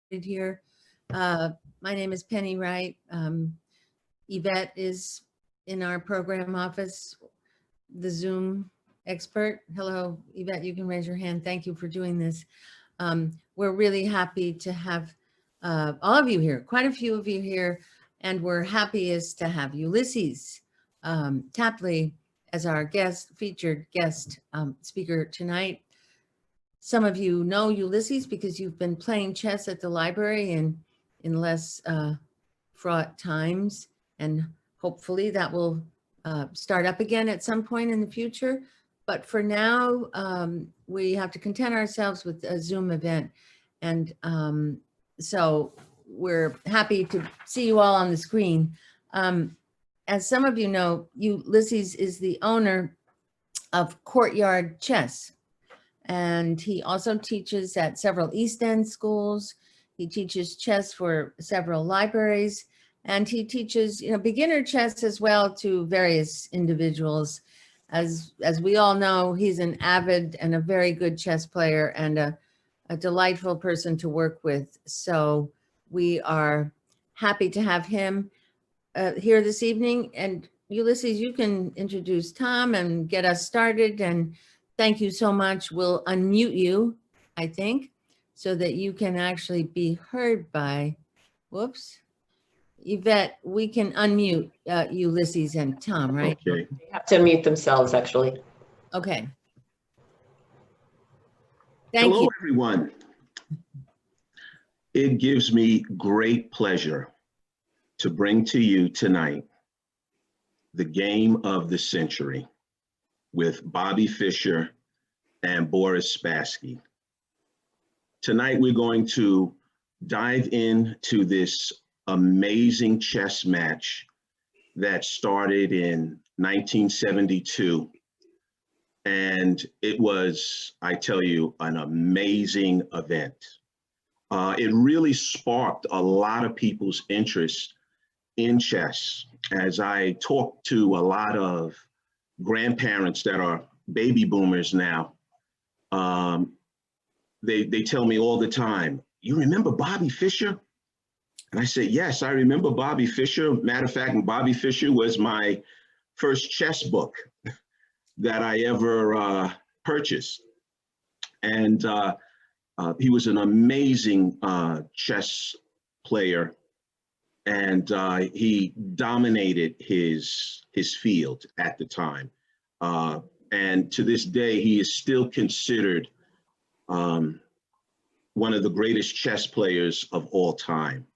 here. My name is Penny Wright. Yvette is in our program office, the Zoom expert. Hello, Yvette, you can raise your hand. Thank you for doing this. We're really happy to have all of you here, quite a few of you here, and we're happiest to have Ulysses Tapley as our featured guest speaker tonight. Some of you know Ulysses because you've been playing chess at the library in less fraught times, and hopefully that will start up again at some point in the future. But for now, we have to content ourselves with a Zoom event. And so we're happy to see you all on the screen. As some of you know, Ulysses is the owner of Courtyard Chess. And he also teaches at several East End schools. He teaches chess for several libraries, and he teaches, beginner chess as well to various individuals. As we all know, he's an avid and a very good chess player and a delightful person to work with. So we are happy to have him here this evening. And Ulysses, you can introduce Tom and get us started. And thank you so much. We'll unmute you, I think, so that you can actually be heard by, whoops, Yvette. We can unmute Ulysses and Tom, right? Okay. They have to unmute themselves, actually. Okay. Thank Hello, you. everyone. It gives me great pleasure to bring to you tonight the game of the century with Bobby Fischer and Boris Spassky. Tonight, we're going to dive into this amazing chess match that started in 1972. And it was, I tell you, an amazing event. It really sparked a lot of people's interest in chess. As I talked to a lot of grandparents that are baby boomers now, they tell me all the time, "You remember Bobby Fischer?" And I say, "Yes, I remember Bobby Fischer. Matter of fact, Bobby Fischer was my first chess book that I ever purchased." And he was an amazing chess player, and he dominated his field at the time. And to this day, he is still considered one of the greatest chess players of all time.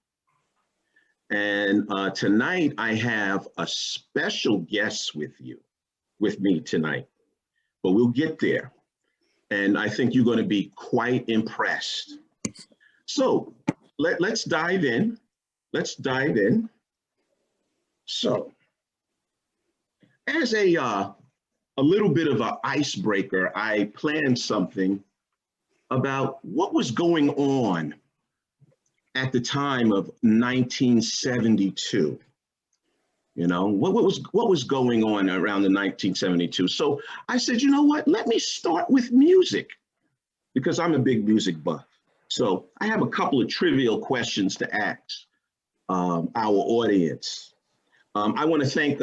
And tonight I have a special guest with me tonight, but we'll get there. And I think you're going to be quite impressed. So let's dive in. Let's dive in. So as a little bit of an icebreaker, I planned something about what was going on at the time of 1972. What was going on around the 1972? So I said, you know what, let me start with music, because I'm a big music buff. So I have a couple of trivial questions to ask our audience. I want to thank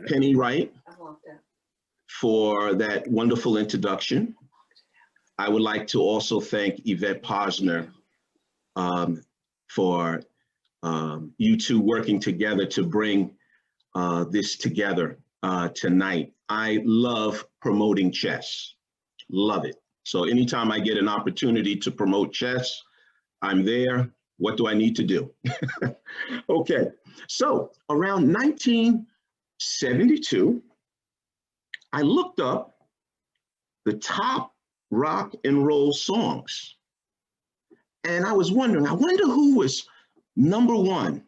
Penny Wright for that wonderful introduction. I would like to also thank Yvette Posner for you two working together to bring this together tonight. I love promoting chess, love it. So anytime I get an opportunity to promote chess, I'm there. What do I need to do? Okay, so around 1972, I looked up the top rock and roll songs. And I was wondering, I wonder who was number one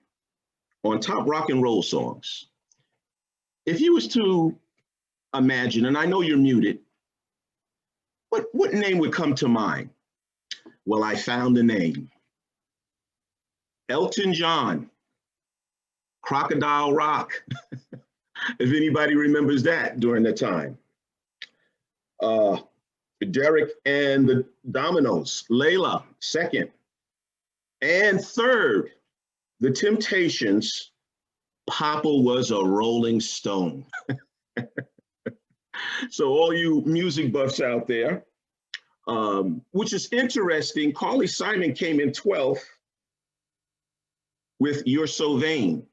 on top rock and roll songs. If you was to imagine, and I know you're muted, what name would come to mind? Well, I found a name. Elton John, Crocodile Rock, if anybody remembers that during that time. Derek and the Dominoes, Layla, second, And third, The Temptations, Papa Was a Rolling Stone. So all you music buffs out there, which is interesting, Carly Simon came in 12th with You're So Vain.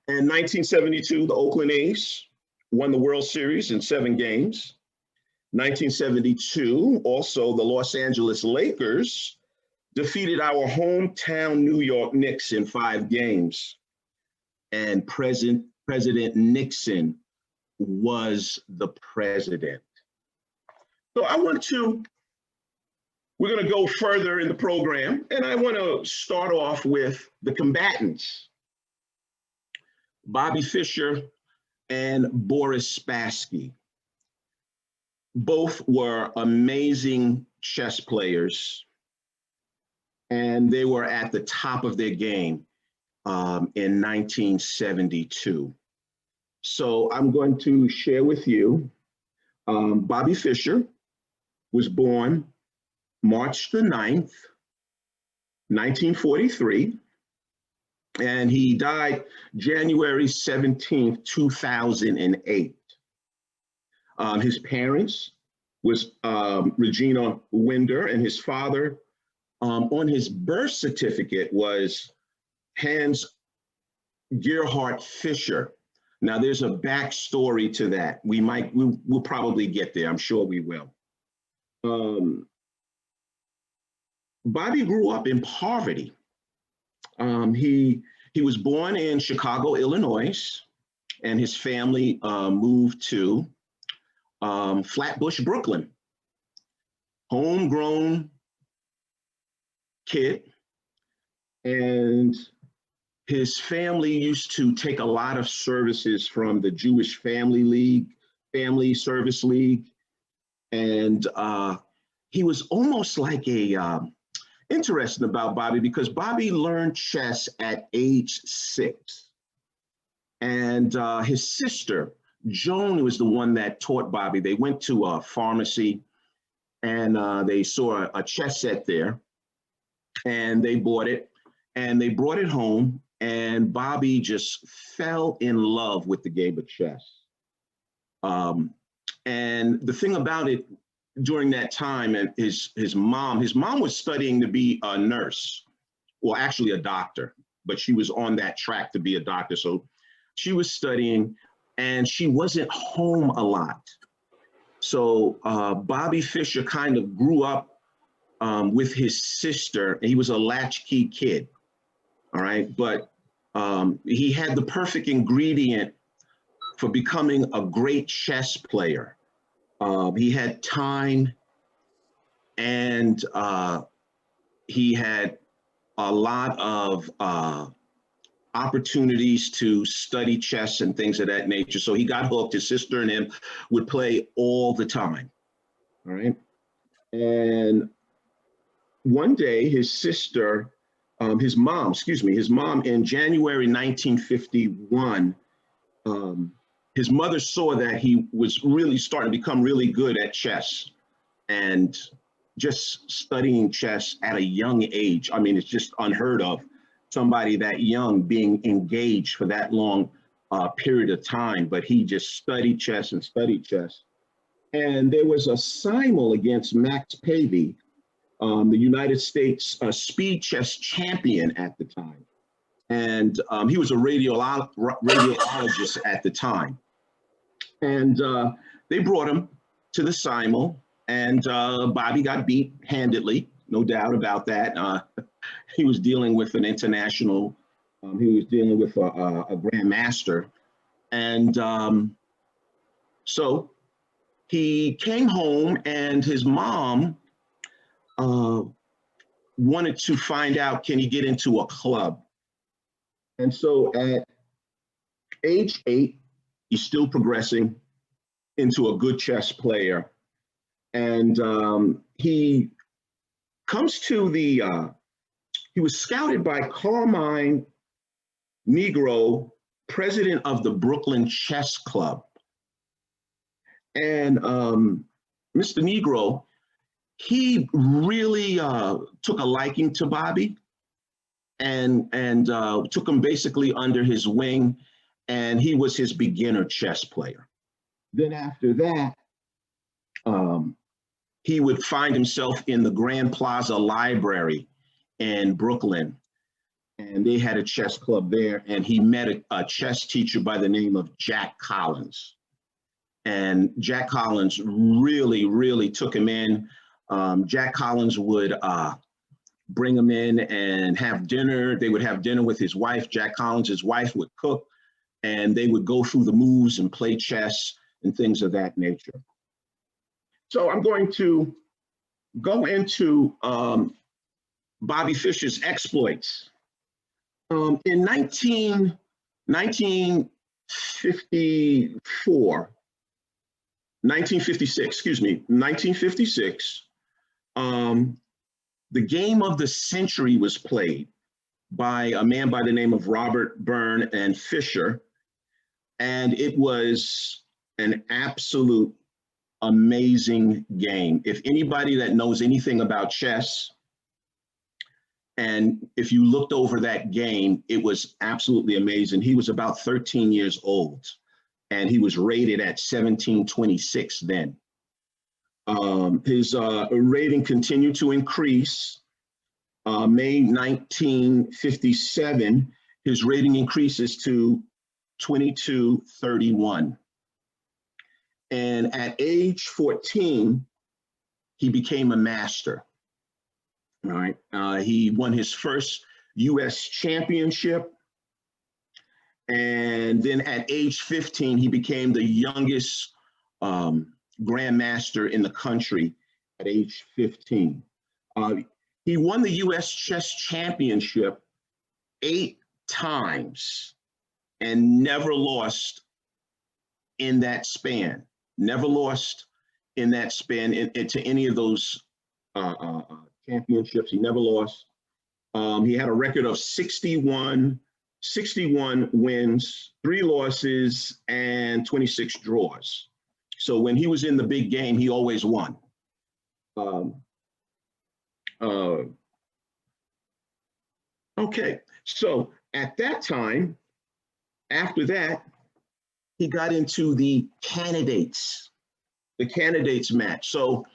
In 1972, the Oakland A's won the World Series in 7 games. 1972, also the Los Angeles Lakers defeated our hometown New York Knicks in 5 games. And President Nixon was the president. So we're going to go further in the program, and I want to start off with the combatants, Bobby Fischer and Boris Spassky. Both were amazing chess players, and they were at the top of their game in 1972. So I'm going to share with you, Bobby Fischer was born March the 9th, 1943, and he died January 17th, 2008. His parents was Regina Winder, and his father on his birth certificate was Hans Gerhard Fischer. Now there's a backstory to that. We'll probably get there. I'm sure we will. Bobby grew up in poverty. He was born in Chicago, Illinois, and his family moved to Flatbush, Brooklyn. Homegrown kid, and his family used to take a lot of services from the Jewish Family Service League, and he was almost like interesting about Bobby, because Bobby learned chess at age 6, and his sister Joan was the one that taught Bobby. They went to a pharmacy, and they saw a chess set there, and they bought it, and they brought it home, and Bobby just fell in love with the game of chess. And the thing about it, during that time, and his mom was studying to be a nurse, well, actually a doctor, but she was on that track to be a doctor. So she was studying, and she wasn't home a lot. So Bobby Fischer kind of grew up with his sister, and he was a latchkey kid, all right? But he had the perfect ingredient for becoming a great chess player. He had time, and he had a lot of opportunities to study chess and things of that nature. So he got hooked. His sister and him would play all the time, all right? And one day his mom in January 1951, his mother saw that he was really starting to become really good at chess, and just studying chess at a young age. I mean, it's just unheard of, somebody that young being engaged for that long period of time, but he just studied chess and studied chess. And there was a simul against Max Pavey, the United States speed chess champion at the time. And he was a radiologist at the time. And they brought him to the simul, and Bobby got beat handedly, no doubt about that. He was dealing with an international, he was dealing with a grandmaster. And so he came home, and his mom wanted to find out, can he get into a club? And so at age 8, he's still progressing into a good chess player. And he comes to he was scouted by Carmine Negro, president of the Brooklyn Chess Club. And Mr. Negro, he really took a liking to Bobby and took him basically under his wing, and he was his beginner chess player. Then after that, he would find himself in the Grand Plaza Library in Brooklyn, and they had a chess club there, and he met a chess teacher by the name of Jack Collins. And Jack Collins really, really took him in. Jack Collins would bring him in and have dinner. They would have dinner with his wife. Jack Collins, his wife, would cook, and they would go through the moves and play chess and things of that nature. So I'm going to go into Bobby Fischer's exploits. In 1956, the game of the century was played by a man by the name of Robert Byrne and Fischer, and it was an absolute amazing game. If anybody that knows anything about chess, and if you looked over that game, it was absolutely amazing. He was about 13 years old, and he was rated at 1726 then. His rating continued to increase. May 1957, his rating increases to 2231. And at age 14, he became a master. All right. He won his first U.S. championship. And then at age 15, he became the youngest grandmaster in the country at age 15. He won the U.S. chess championship 8 times and never lost in that span. Never lost in that span into any of those championships. He never lost. He had a record of 61 wins, 3 losses, and 26 draws. So when he was in the big game, he always won. Okay, so at that time, after that, he got into the candidates match. So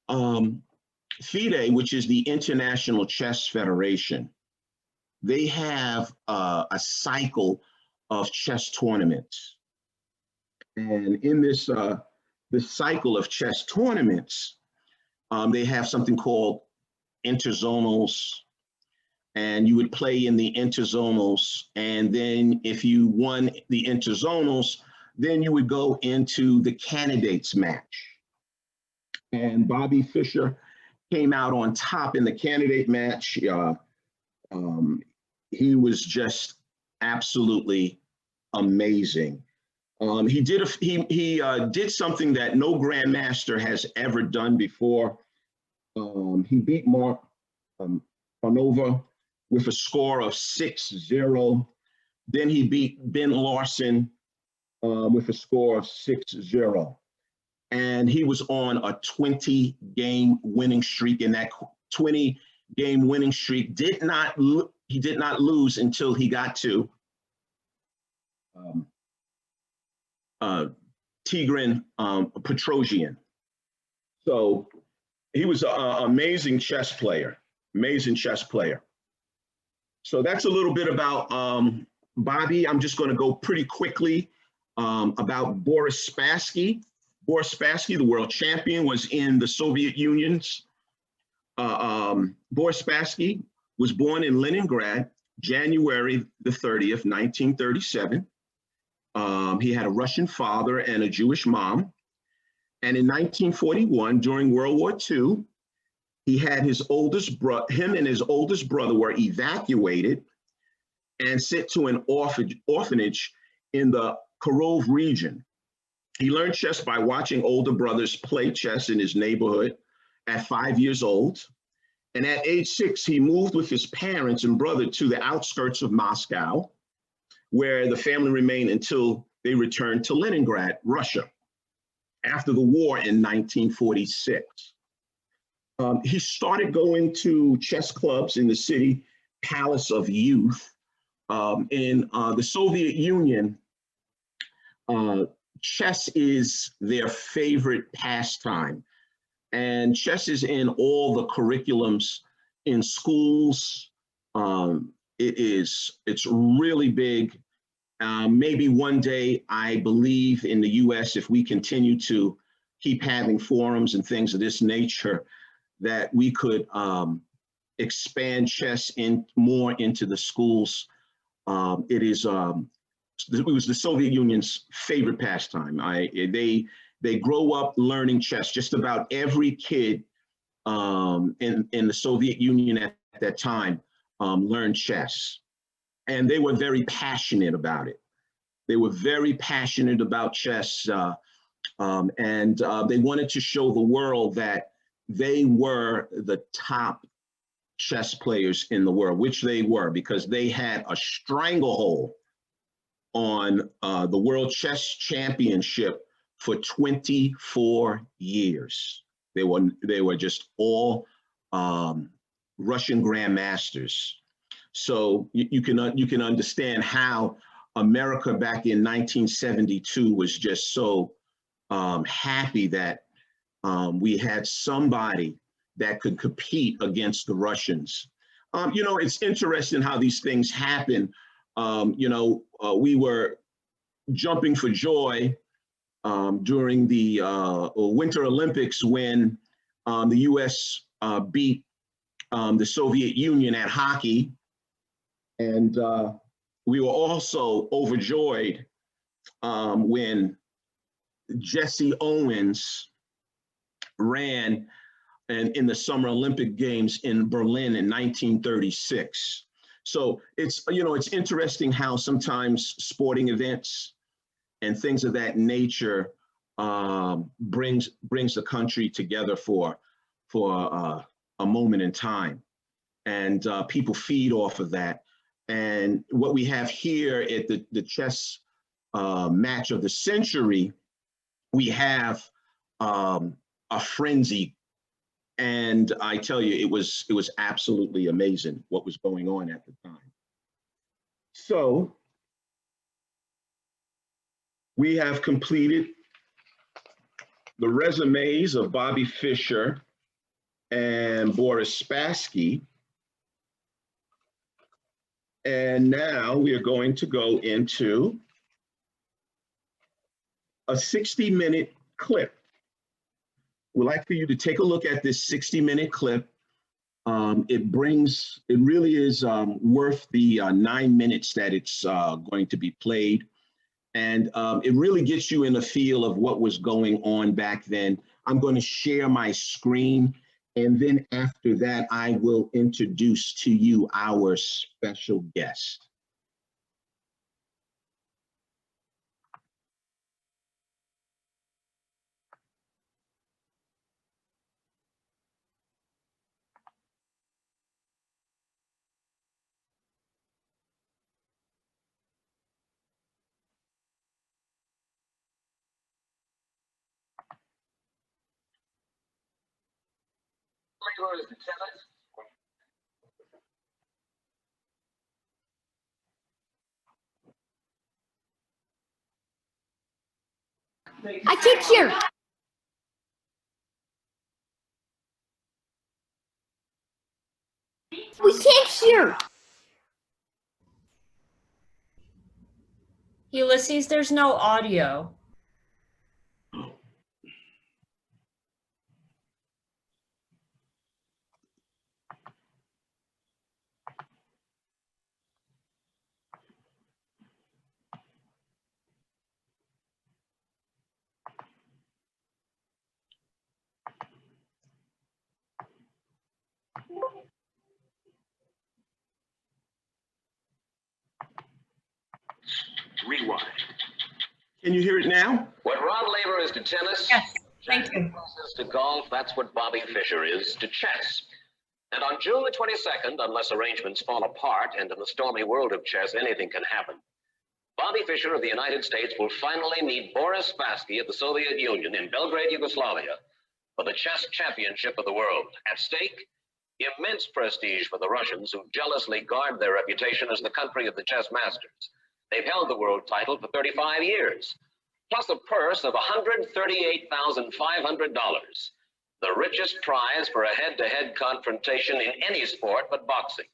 FIDE, which is the International Chess Federation, they have a cycle of chess tournaments. And in this cycle of chess tournaments, they have something called interzonals, and you would play in the interzonals. And then if you won the interzonals, then you would go into the candidates match. And Bobby Fischer came out on top in the candidate match. He was just absolutely amazing. He did something that no grandmaster has ever done before. He beat Mark Panova with a score of 6-0. Then he beat Ben Larson with a score of 6-0. And he was on a 20-game winning streak. And that 20-game winning streak did not lose until he got to Tigran Petrosian. So he was an amazing chess player. So that's a little bit about Bobby. I'm just going to go pretty quickly about Boris Spassky. Boris Spassky, the world champion, was in the Soviet Union's. Boris Spassky was born in Leningrad, January the 30th, 1937. He had a Russian father and a Jewish mom. And in 1941, during World War II, he had him and his oldest brother were evacuated and sent to an orphanage in the Kharkov region. He learned chess by watching older brothers play chess in his neighborhood at 5 years old. And at age 6, he moved with his parents and brother to the outskirts of Moscow, where the family remained until they returned to Leningrad, Russia, after the war in 1946. He started going to chess clubs in the city Palace of Youth. In the Soviet Union, chess is their favorite pastime. And chess is in all the curriculums in schools. It's really big. Maybe one day, I believe in the US, if we continue to keep having forums and things of this nature, that we could expand chess more into the schools. It was the Soviet Union's favorite pastime. They grow up learning chess. Just about every kid in the Soviet Union at that time learned chess. And they were very passionate about it. They were very passionate about chess. And they wanted to show the world that they were the top chess players in the world, which they were, because they had a stranglehold on the World Chess Championship for 24 years. They were just all Russian grandmasters. So you can understand how America back in 1972 was just so happy that we had somebody that could compete against the Russians. It's interesting how these things happen. We were jumping for joy during the Winter Olympics when the US beat the Soviet Union at hockey. And we were also overjoyed when Jesse Owens ran in the Summer Olympic Games in Berlin in 1936. So it's interesting how sometimes sporting events and things of that nature brings the country together for a moment in time, and people feed off of that. And what we have here at the chess match of the century, we have a frenzy. And I tell you, it was absolutely amazing what was going on at the time. So we have completed the resumes of Bobby Fischer and Boris Spassky. And now we are going to go into a 60-minute clip. We'd like for you to take a look at this 60-minute clip. It really is worth the 9 minutes that it's going to be played. And it really gets you in a feel of what was going on back then. I'm going to share my screen, and then after that, I will introduce to you our special guest. I can't hear. We can't hear. Ulysses, there's no audio. Rewind. Can you hear it now? What Rod Laver is to tennis, Yes, thank you. is to golf, that's what Bobby Fischer is to chess. And on June the 22nd, unless arrangements fall apart, and in the stormy world of chess, anything can happen, Bobby Fischer of the United States will finally meet Boris Spassky of the Soviet Union in Belgrade, Yugoslavia. for the chess championship of the world. At stake, immense prestige for the Russians, who jealously guard their reputation as the country of the chess masters. They've held the world title for 35 years, plus a purse of $138,500, the richest prize for a head-to-head confrontation in any sport but boxing.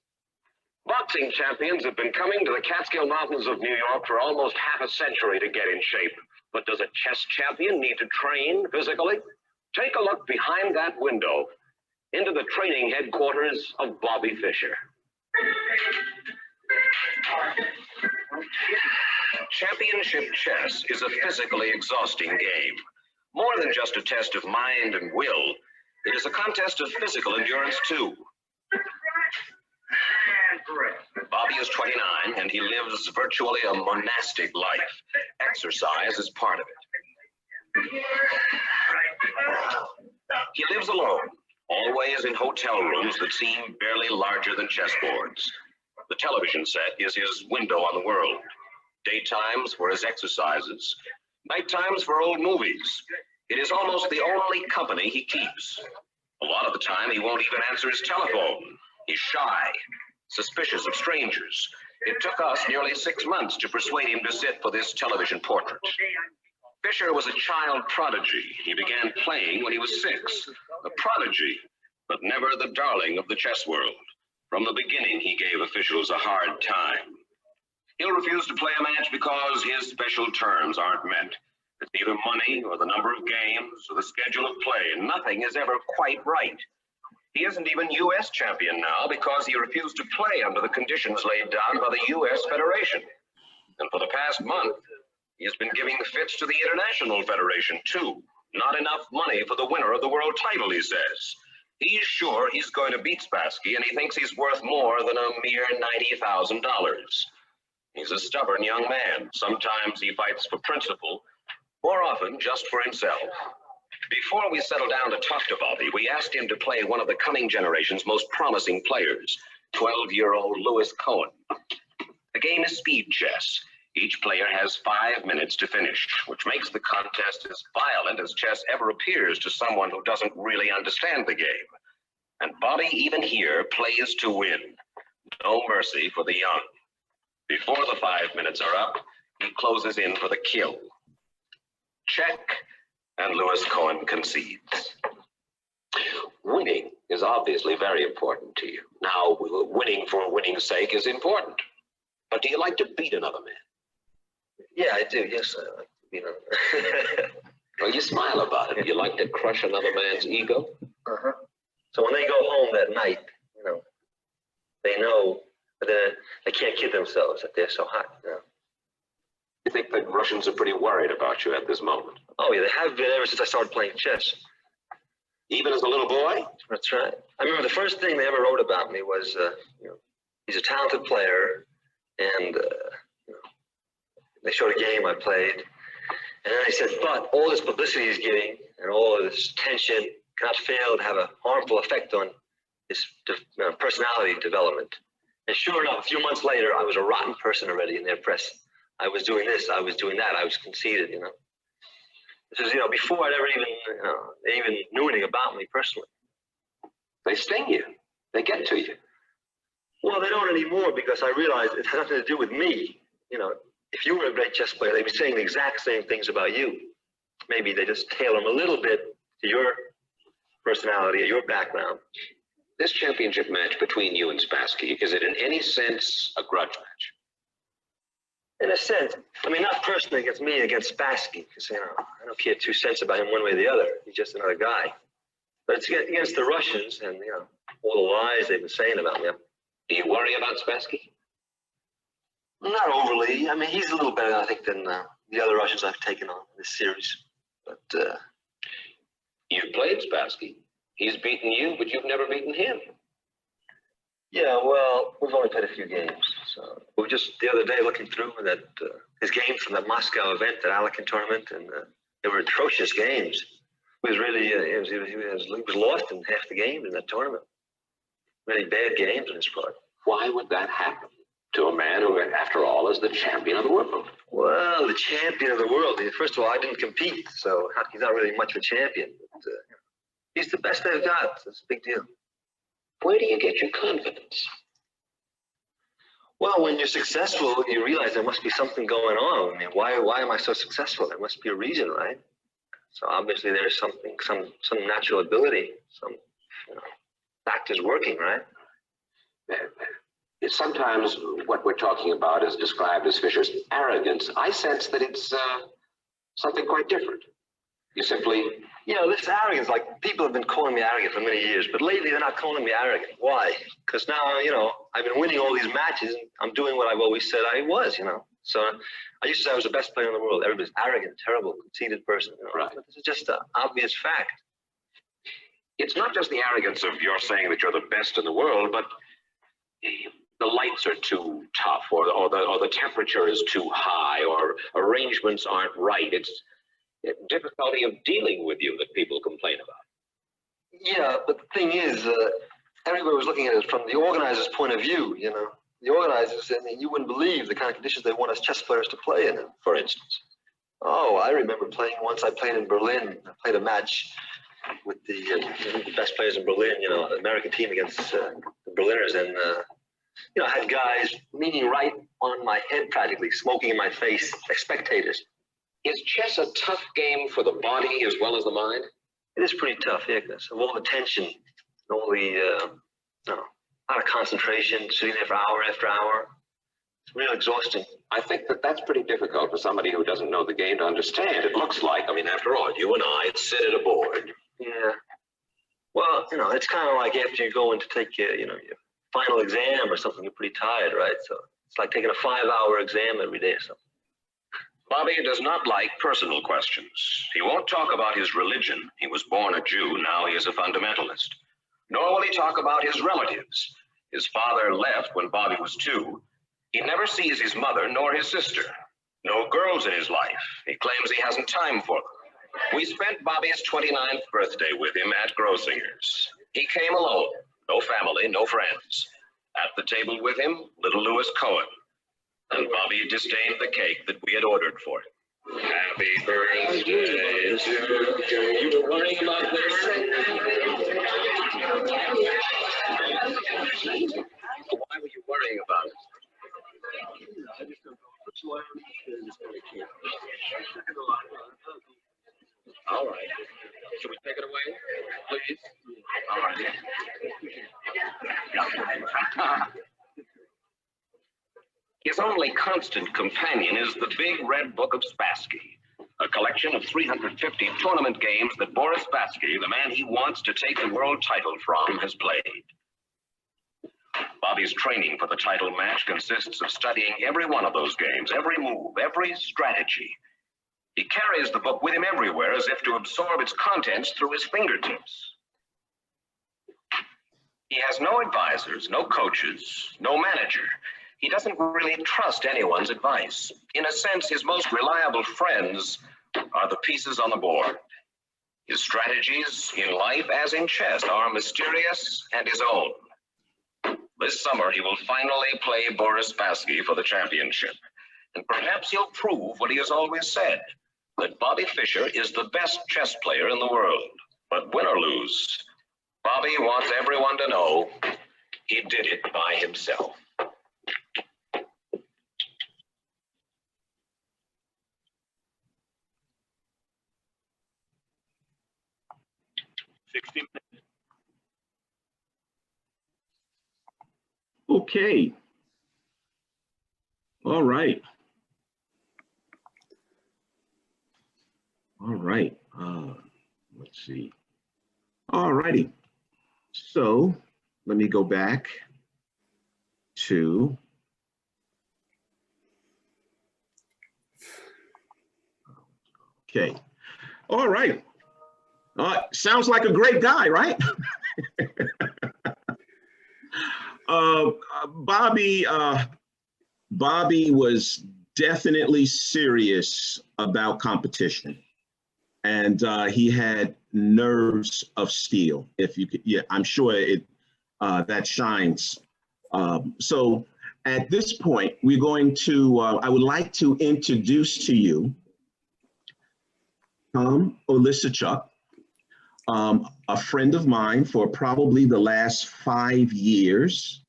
Boxing champions have been coming to the Catskill Mountains of New York for almost half a century to get in shape. But does a chess champion need to train physically? Take a look behind that window into the training headquarters of Bobby Fischer. Championship chess is a physically exhausting game. More than just a test of mind and will, it is a contest of physical endurance too. Bobby is 29 and he lives virtually a monastic life. Exercise is part of it. He lives alone, always in hotel rooms that seem barely larger than chessboards. The television set is his window on the world. Daytimes for his exercises, nighttimes for old movies. It is almost the only company he keeps. A lot of the time, he won't even answer his telephone. He's shy, suspicious of strangers. It took us nearly 6 months to persuade him to sit for this television portrait. Fischer was a child prodigy. He began playing when he was 6. A prodigy, but never the darling of the chess world. From the beginning, he gave officials a hard time. He'll refuse to play a match because his special terms aren't met. It's neither money or the number of games or the schedule of play. Nothing is ever quite right. He isn't even U.S. champion now because he refused to play under the conditions laid down by the U.S. Federation. And for the past month, he has been giving the fits to the International Federation, too. Not enough money for the winner of the world title, he says. He's sure he's going to beat Spassky, and he thinks he's worth more than a mere $90,000. He's a stubborn young man. Sometimes he fights for principle, more often just for himself. Before we settled down to talk to Bobby, we asked him to play one of the coming generation's most promising players, 12-year-old Lewis Cohen. The game is speed chess. Each player has 5 minutes to finish, which makes the contest as violent as chess ever appears to someone who doesn't really understand the game. And Bobby, even here, plays to win. No mercy for the young. Before the 5 minutes are up, he closes in for the kill. Check, and Lewis Cohen concedes. Winning is obviously very important to you. Now, winning for winning's sake is important. But do you like to beat another man? Yeah, I do. Yes, I like to beat another. Well, you smile about it. You like to crush another man's ego? Uh-huh. So when they go home that night, they know that they can't kid themselves that they're so hot. You think the Russians are pretty worried about you at this moment? Oh, yeah, they have been ever since I started playing chess. Even as a little boy? That's right. I remember the first thing they ever wrote about me was, he's a talented player, and they showed a game I played, and then they said, but all this publicity he's getting and all of this tension cannot fail to have a harmful effect on his personality development. And sure enough, a few months later, I was a rotten person already in their press. I was doing this, I was doing that, I was conceited, This is, before I'd ever even, they even knew anything about me personally. They sting you. They get to you. Well, they don't anymore because I realized it has nothing to do with me. If you were a great chess player, they'd be saying the exact same things about you. Maybe they just tailor them a little bit to your personality or your background. This championship match between you and Spassky, is it in any sense a grudge match? In a sense, not personally against me, against Spassky, because, I don't care 2 cents about him one way or the other. He's just another guy. But it's against the Russians and, all the lies they've been saying about me. Do you worry about Spassky? Not overly. He's a little better, I think, than the other Russians I've taken on in this series. But, You've played Spassky. He's beaten you, but you've never beaten him. Yeah, well, we've only played a few games. So we were just the other day looking through that his games from that Moscow event, that Alekin tournament, and they were atrocious games. It was really, he was lost in half the games in that tournament. Really bad games on his part. Why would that happen to a man who, after all, is the champion of the world? Well, the champion of the world. First of all, I didn't compete, so he's not really much of a champion. But, He's the best they've got. It's a big deal. Where do you get your confidence? Well, when you're successful, you realize there must be something going on. I mean, why am I so successful? There must be a reason, right? So obviously there's something, some natural ability, some factors working, right? Sometimes what we're talking about is described as Fischer's arrogance. I sense that it's something quite different. You simply... This arrogance, like people have been calling me arrogant for many years, but lately they're not calling me arrogant. Why? Because now, I've been winning all these matches and I'm doing what I've always said I was, So I used to say I was the best player in the world. Everybody's arrogant, terrible, conceited person. Right. But this is just an obvious fact. It's not just the arrogance of your saying that you're the best in the world, but the lights are too tough, or the temperature is too high, or arrangements aren't right. It's difficulty of dealing with you that people complain about. Yeah, but the thing is, everybody was looking at it from the organizer's point of view, The organizers, you wouldn't believe the kind of conditions they want us chess players to play in, for instance. Oh, I remember playing once. I played in Berlin. I played a match with the best players in Berlin, the American team against the Berliners. And, I had guys leaning right on my head practically, smoking in my face, like spectators. Is chess a tough game for the body as well as the mind? It is pretty tough, yeah, because of all the tension, all the, a lot of concentration, sitting there for hour after hour. It's real exhausting. I think that's pretty difficult for somebody who doesn't know the game to understand. It looks like, after all, you and I sit at a board. Yeah. Well, it's kind of like after you go in to take your final exam or something, you're pretty tired, right? So it's like taking a 5-hour exam every day or something. Bobby does not like personal questions. He won't talk about his religion. He was born a Jew, now he is a fundamentalist. Nor will he talk about his relatives. His father left when Bobby was 2. He never sees his mother nor his sister. No girls in his life. He claims he hasn't time for them. We spent Bobby's 29th birthday with him at Grossinger's. He came alone. No family, no friends. At the table with him, little Louis Cohen. And Bobby disdained the cake that we had ordered for him. Happy birthday to you. You were worrying about this? Why were you worrying about it? All right. Should we take it away, please? All right. Yeah. His only constant companion is the big red book of Spassky, a collection of 350 tournament games that Boris Spassky, the man he wants to take the world title from, has played. Bobby's training for the title match consists of studying every one of those games, every move, every strategy. He carries the book with him everywhere as if to absorb its contents through his fingertips. He has no advisors, no coaches, no manager. He doesn't really trust anyone's advice. In a sense, his most reliable friends are the pieces on the board. His strategies in life, as in chess, are mysterious and his own. This summer, he will finally play Boris Spassky for the championship. And perhaps he'll prove what he has always said, that Bobby Fischer is the best chess player in the world. But win or lose, Bobby wants everyone to know he did it by himself. Okay. All right. All right. Let's see. All righty. So let me go back to okay. All right. Sounds like a great guy, right? Bobby was definitely serious about competition, and he had nerves of steel. If you could, yeah, I'm sure it that shines. So at this point, we're going to. I would like to introduce to you Tom Olisachuk. a friend of mine for probably the last 5 years.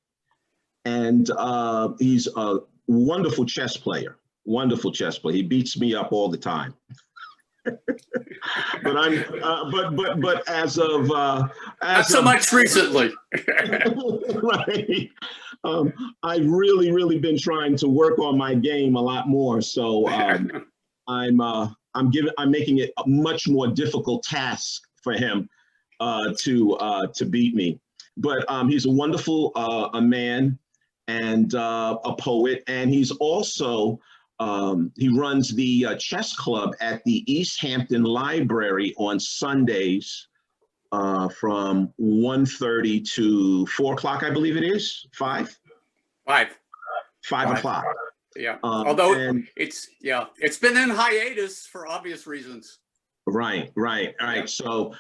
And he's a wonderful chess player, wonderful chess player. He beats me up all the time. But I'm, but as of, Not so much recently. right. I've really been trying to work on my game a lot more. So I'm making it a much more difficult task for him to beat me. But he's a wonderful a man and a poet, and he's also he runs the chess club at the East Hampton Library on Sundays from 1:30 to 4 o'clock, I believe it is. 5 o'clock. Yeah. Although it's been in hiatus for obvious reasons. Right. So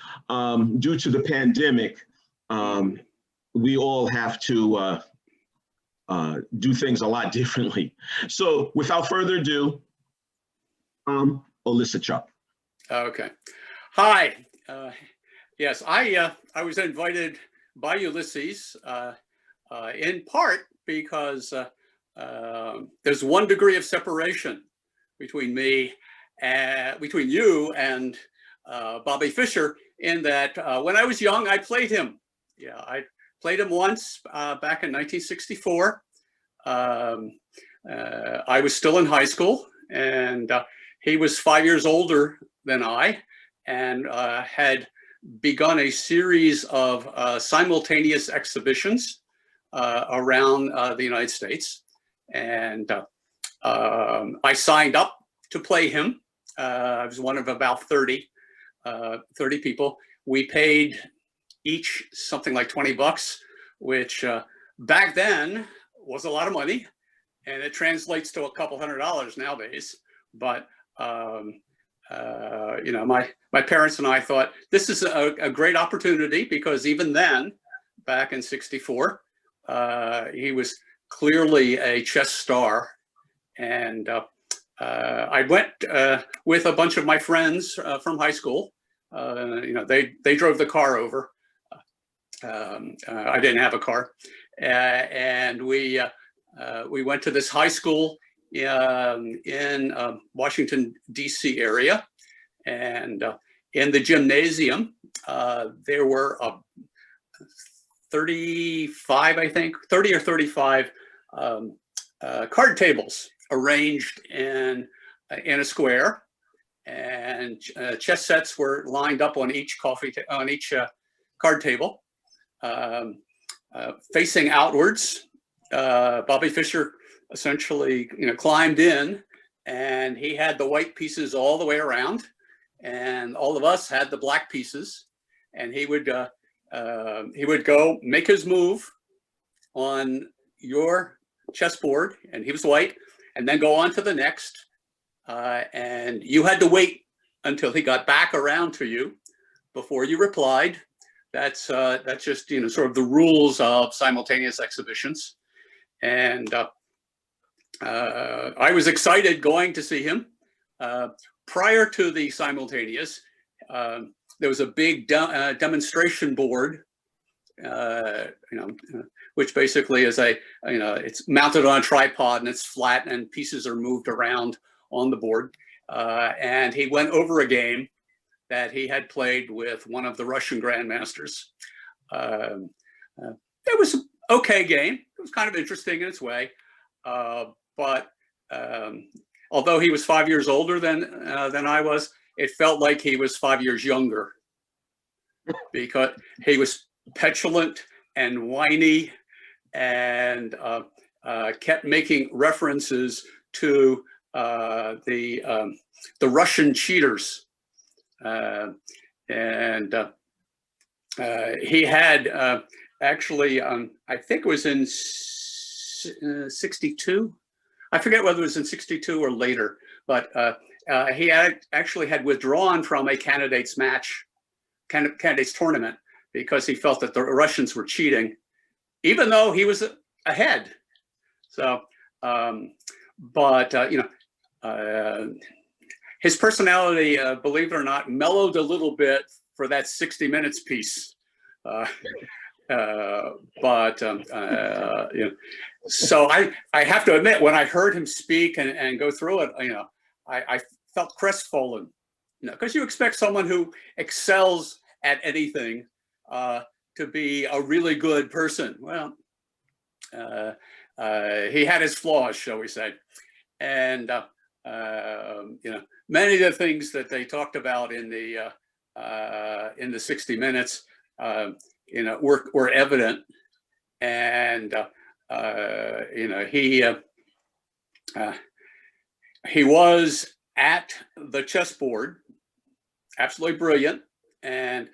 due to the pandemic, we all have to do things a lot differently. So without further ado, Ulysses Chuck. Okay. Hi. Yes, I was invited by Ulysses in part because there's 1 degree of separation between me and between you and Bobby Fischer, in that when I was young, I played him. Yeah, I played him once back in 1964. I was still in high school, and he was 5 years older than I, and had begun a series of simultaneous exhibitions around the United States. And I signed up to play him. I was one of about 30 people. We paid each something like $20, which back then was a lot of money, and it translates to a couple $100 nowadays. But you know, my parents and I thought this is a great opportunity, because even then, back in '64, he was clearly a chess star. And I went with a bunch of my friends from high school. You know, they drove the car over. I didn't have a car, and we went to this high school in Washington, D.C. area. And in the gymnasium, there were 35, I think, 30 or 35 card tables arranged in a square, and chess sets were lined up on each card table, facing outwards. Bobby Fischer essentially, you know, climbed in, and he had the white pieces all the way around, and all of us had the black pieces. And he would go make his move on your chessboard, and he was white, and then go on to the next. And you had to wait until he got back around to you before you replied. That's just, you know, sort of the rules of simultaneous exhibitions. And I was excited going to see him. Prior to the simultaneous, there was a big demonstration board, you know, which basically is it's mounted on a tripod, and it's flat, and pieces are moved around on the board. And he went over a game that he had played with one of the Russian grandmasters. It was an okay game. It was kind of interesting in its way. But although he was 5 years older than I was, it felt like he was 5 years younger, because he was petulant and whiny, and kept making references to the Russian cheaters. And he had actually, I think it was in 62. I forget whether it was in 62 or later, but he actually had withdrawn from a candidates tournament, because he felt that the Russians were cheating, even though he was ahead. So, but you know, his personality, believe it or not, mellowed a little bit for that 60 Minutes piece. So I have to admit, when I heard him speak and go through it, I felt crestfallen, because you expect someone who excels at anything to be a really good person. Well, he had his flaws, shall we say, and many of the things that they talked about in the 60 Minutes, were evident, and he was at the chessboard, absolutely brilliant, and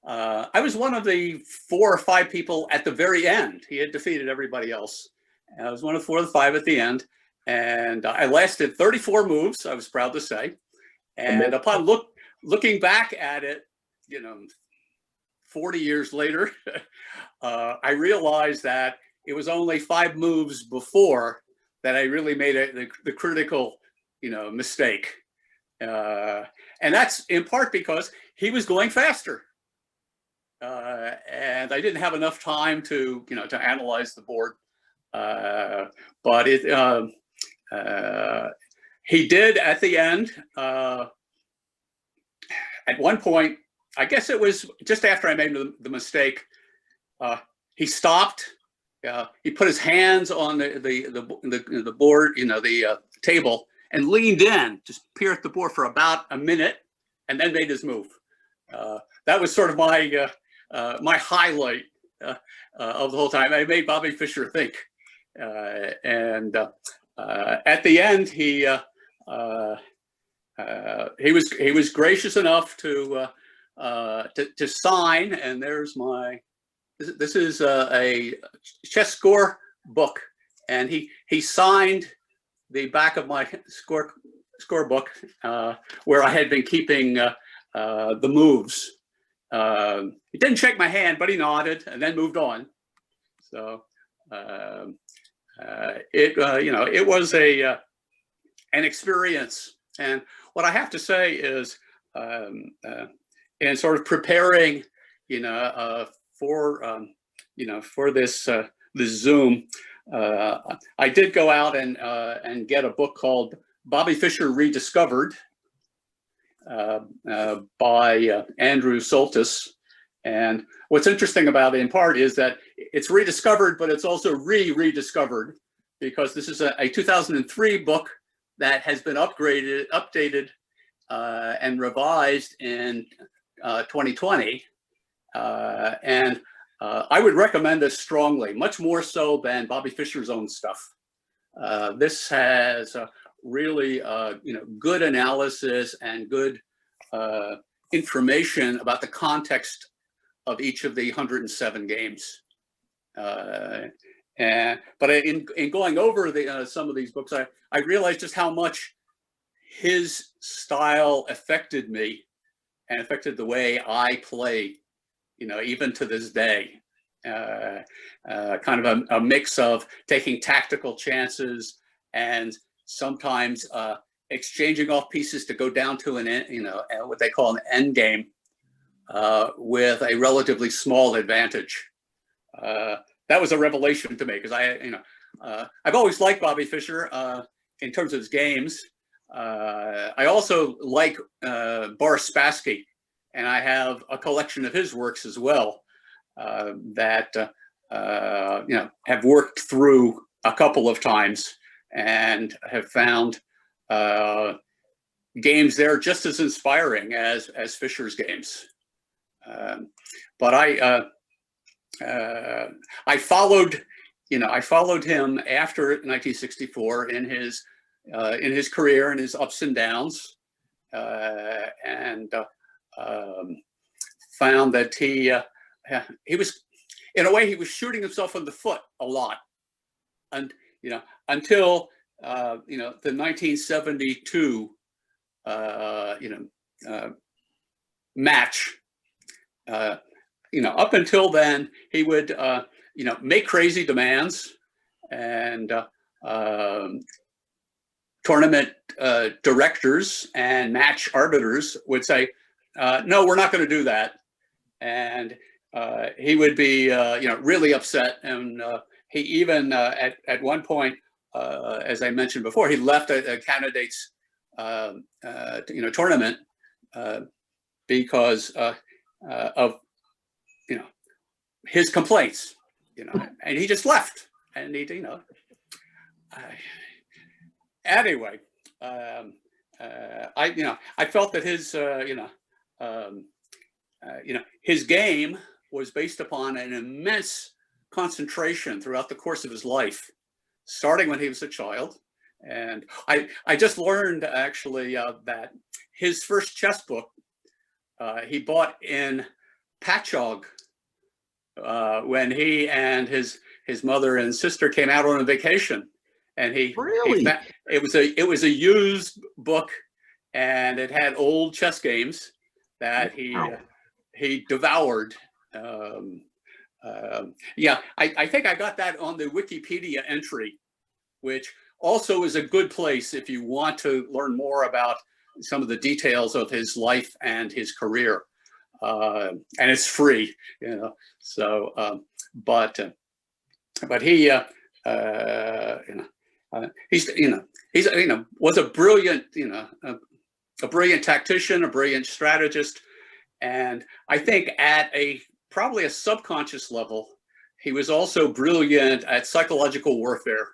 I was one of the 4 or 5 people at the very end. He had defeated everybody else. I was one of 4 or 5 at the end, and I lasted 34 moves, I was proud to say. And upon looking back at it, 40 years later, I realized that it was only 5 moves before that I really made the critical, mistake. And that's in part because he was going faster. And I didn't have enough time to analyze the board. But he did at the end. At one point, I guess it was just after I made the mistake, he stopped. He put his hands on the board, the table, and leaned in, just peered at the board for about a minute, and then made his move. That was sort of my my highlight of the whole time. I made Bobby Fischer think, and at the end, he was gracious enough to sign, and there's my. This is a chess score book, and he signed the back of my score book where I had been keeping the moves. He didn't shake my hand, but he nodded and then moved on. So it was an experience. And what I have to say is, in sort of preparing, for this Zoom, I did go out and get a book called Bobby Fischer Rediscovered by Andrew Soltis. And what's interesting about it in part is that it's rediscovered, but it's also rediscovered, because this is a 2003 book that has been updated and revised in 2020. And I would recommend this strongly, much more so than Bobby Fischer's own stuff. This has really good analysis and good information about the context of each of the 107 games. But in going over some of these books, I realized just how much his style affected me and affected the way I play, even to this day. Kind of a mix of taking tactical chances and sometimes exchanging off pieces to go down to what they call an end game with a relatively small advantage. That was a revelation to me, because I've always liked Bobby Fischer in terms of his games. I also like Boris Spassky, and I have a collection of his works as well that have worked through a couple of times and have found games there just as inspiring as Fischer's games. But I followed him after 1964 in his career and his ups and downs, and found that he was, in a way, he was shooting himself in the foot a lot, and until the 1972 match. Up until then, he would make crazy demands, and tournament directors and match arbiters would say, no, we're not going to do that. And he would be, really upset. And he even at one point, as I mentioned before, he left a candidates, tournament because of, his complaints, and he just left. And he, anyway, I felt that his game was based upon an immense concentration throughout the course of his life, starting when he was a child. And I just learned actually that his first chess book he bought in Patchogue when he and his mother and sister came out on a vacation. And it was a used book, and it had old chess games that he devoured. I think I got that on the Wikipedia entry, which also is a good place if you want to learn more about some of the details of his life and his career. And it's free, So, but he, was a brilliant, a brilliant tactician, a brilliant strategist. And I think at probably a subconscious level, he was also brilliant at psychological warfare.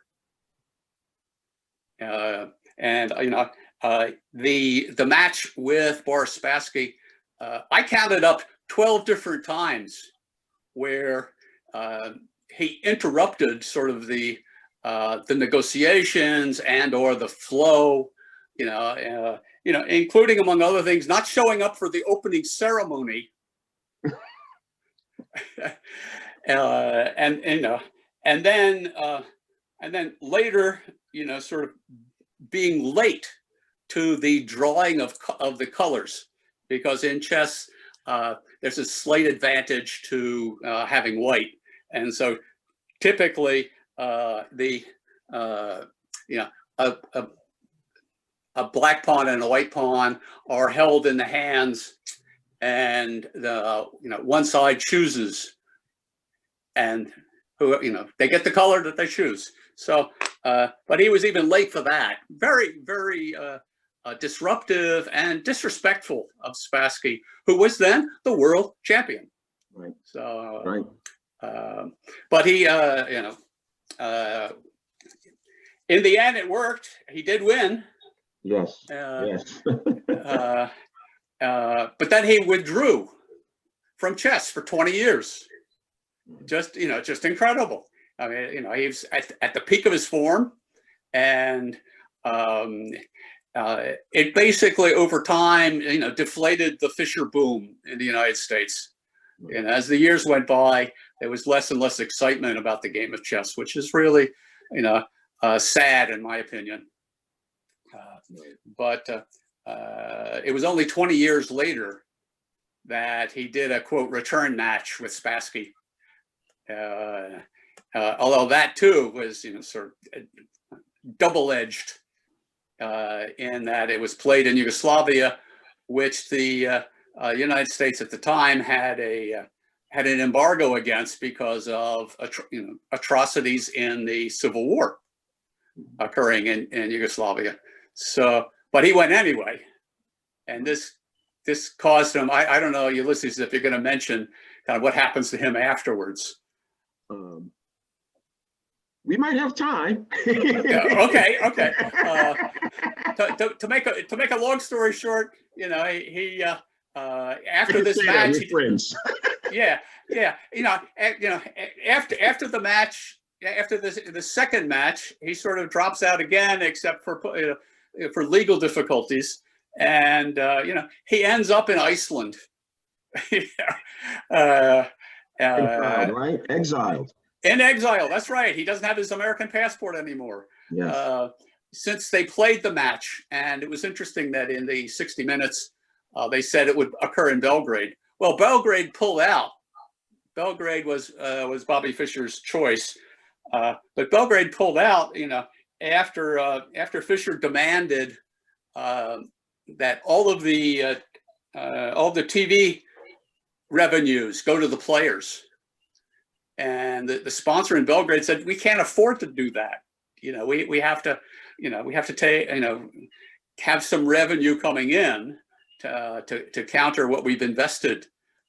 The match with Boris Spassky, I counted up 12 different times where he interrupted sort of the negotiations and or the flow, including, among other things, not showing up for the opening ceremony. And then later, sort of being late to the drawing of the colors, because in chess there's a slight advantage to having white, and so typically a black pawn and a white pawn are held in the hands, and one side chooses, and they get the color that they choose. So, but he was even late for that. Very, very disruptive and disrespectful of Spassky, who was then the world champion. Right. So, right. But he, in the end, it worked. He did win. Yes. Yes. But then he withdrew from chess for 20 years. Just incredible. I mean, he was at the peak of his form, and it basically over time, deflated the Fischer boom in the United States. And as the years went by, there was less and less excitement about the game of chess, which is really, sad in my opinion. But it was only 20 years later that he did a quote return match with Spassky. Although that too was, sort of double-edged in that it was played in Yugoslavia, which the United States at the time had an embargo against because of atrocities in the Civil War occurring in Yugoslavia. So, but he went anyway, and this caused him. I don't know, Ulysses, if you're going to mention kind of what happens to him afterwards. We might have time. Okay. To make a long story short, he after this match, after the match, after the second match, he sort of drops out again, except for legal difficulties, and he ends up in Iceland. Exiled, right? Exiled. In exile, that's right. He doesn't have his American passport anymore. Yes. Since they played the match, and it was interesting that in the 60 Minutes, they said it would occur in Belgrade. Well, Belgrade pulled out. Belgrade was Bobby Fischer's choice, but Belgrade pulled out. After Fischer demanded that all of the all the TV revenues go to the players. And the sponsor in Belgrade said, we can't afford to do that. We have to, we have to take, have some revenue coming in to counter what we've invested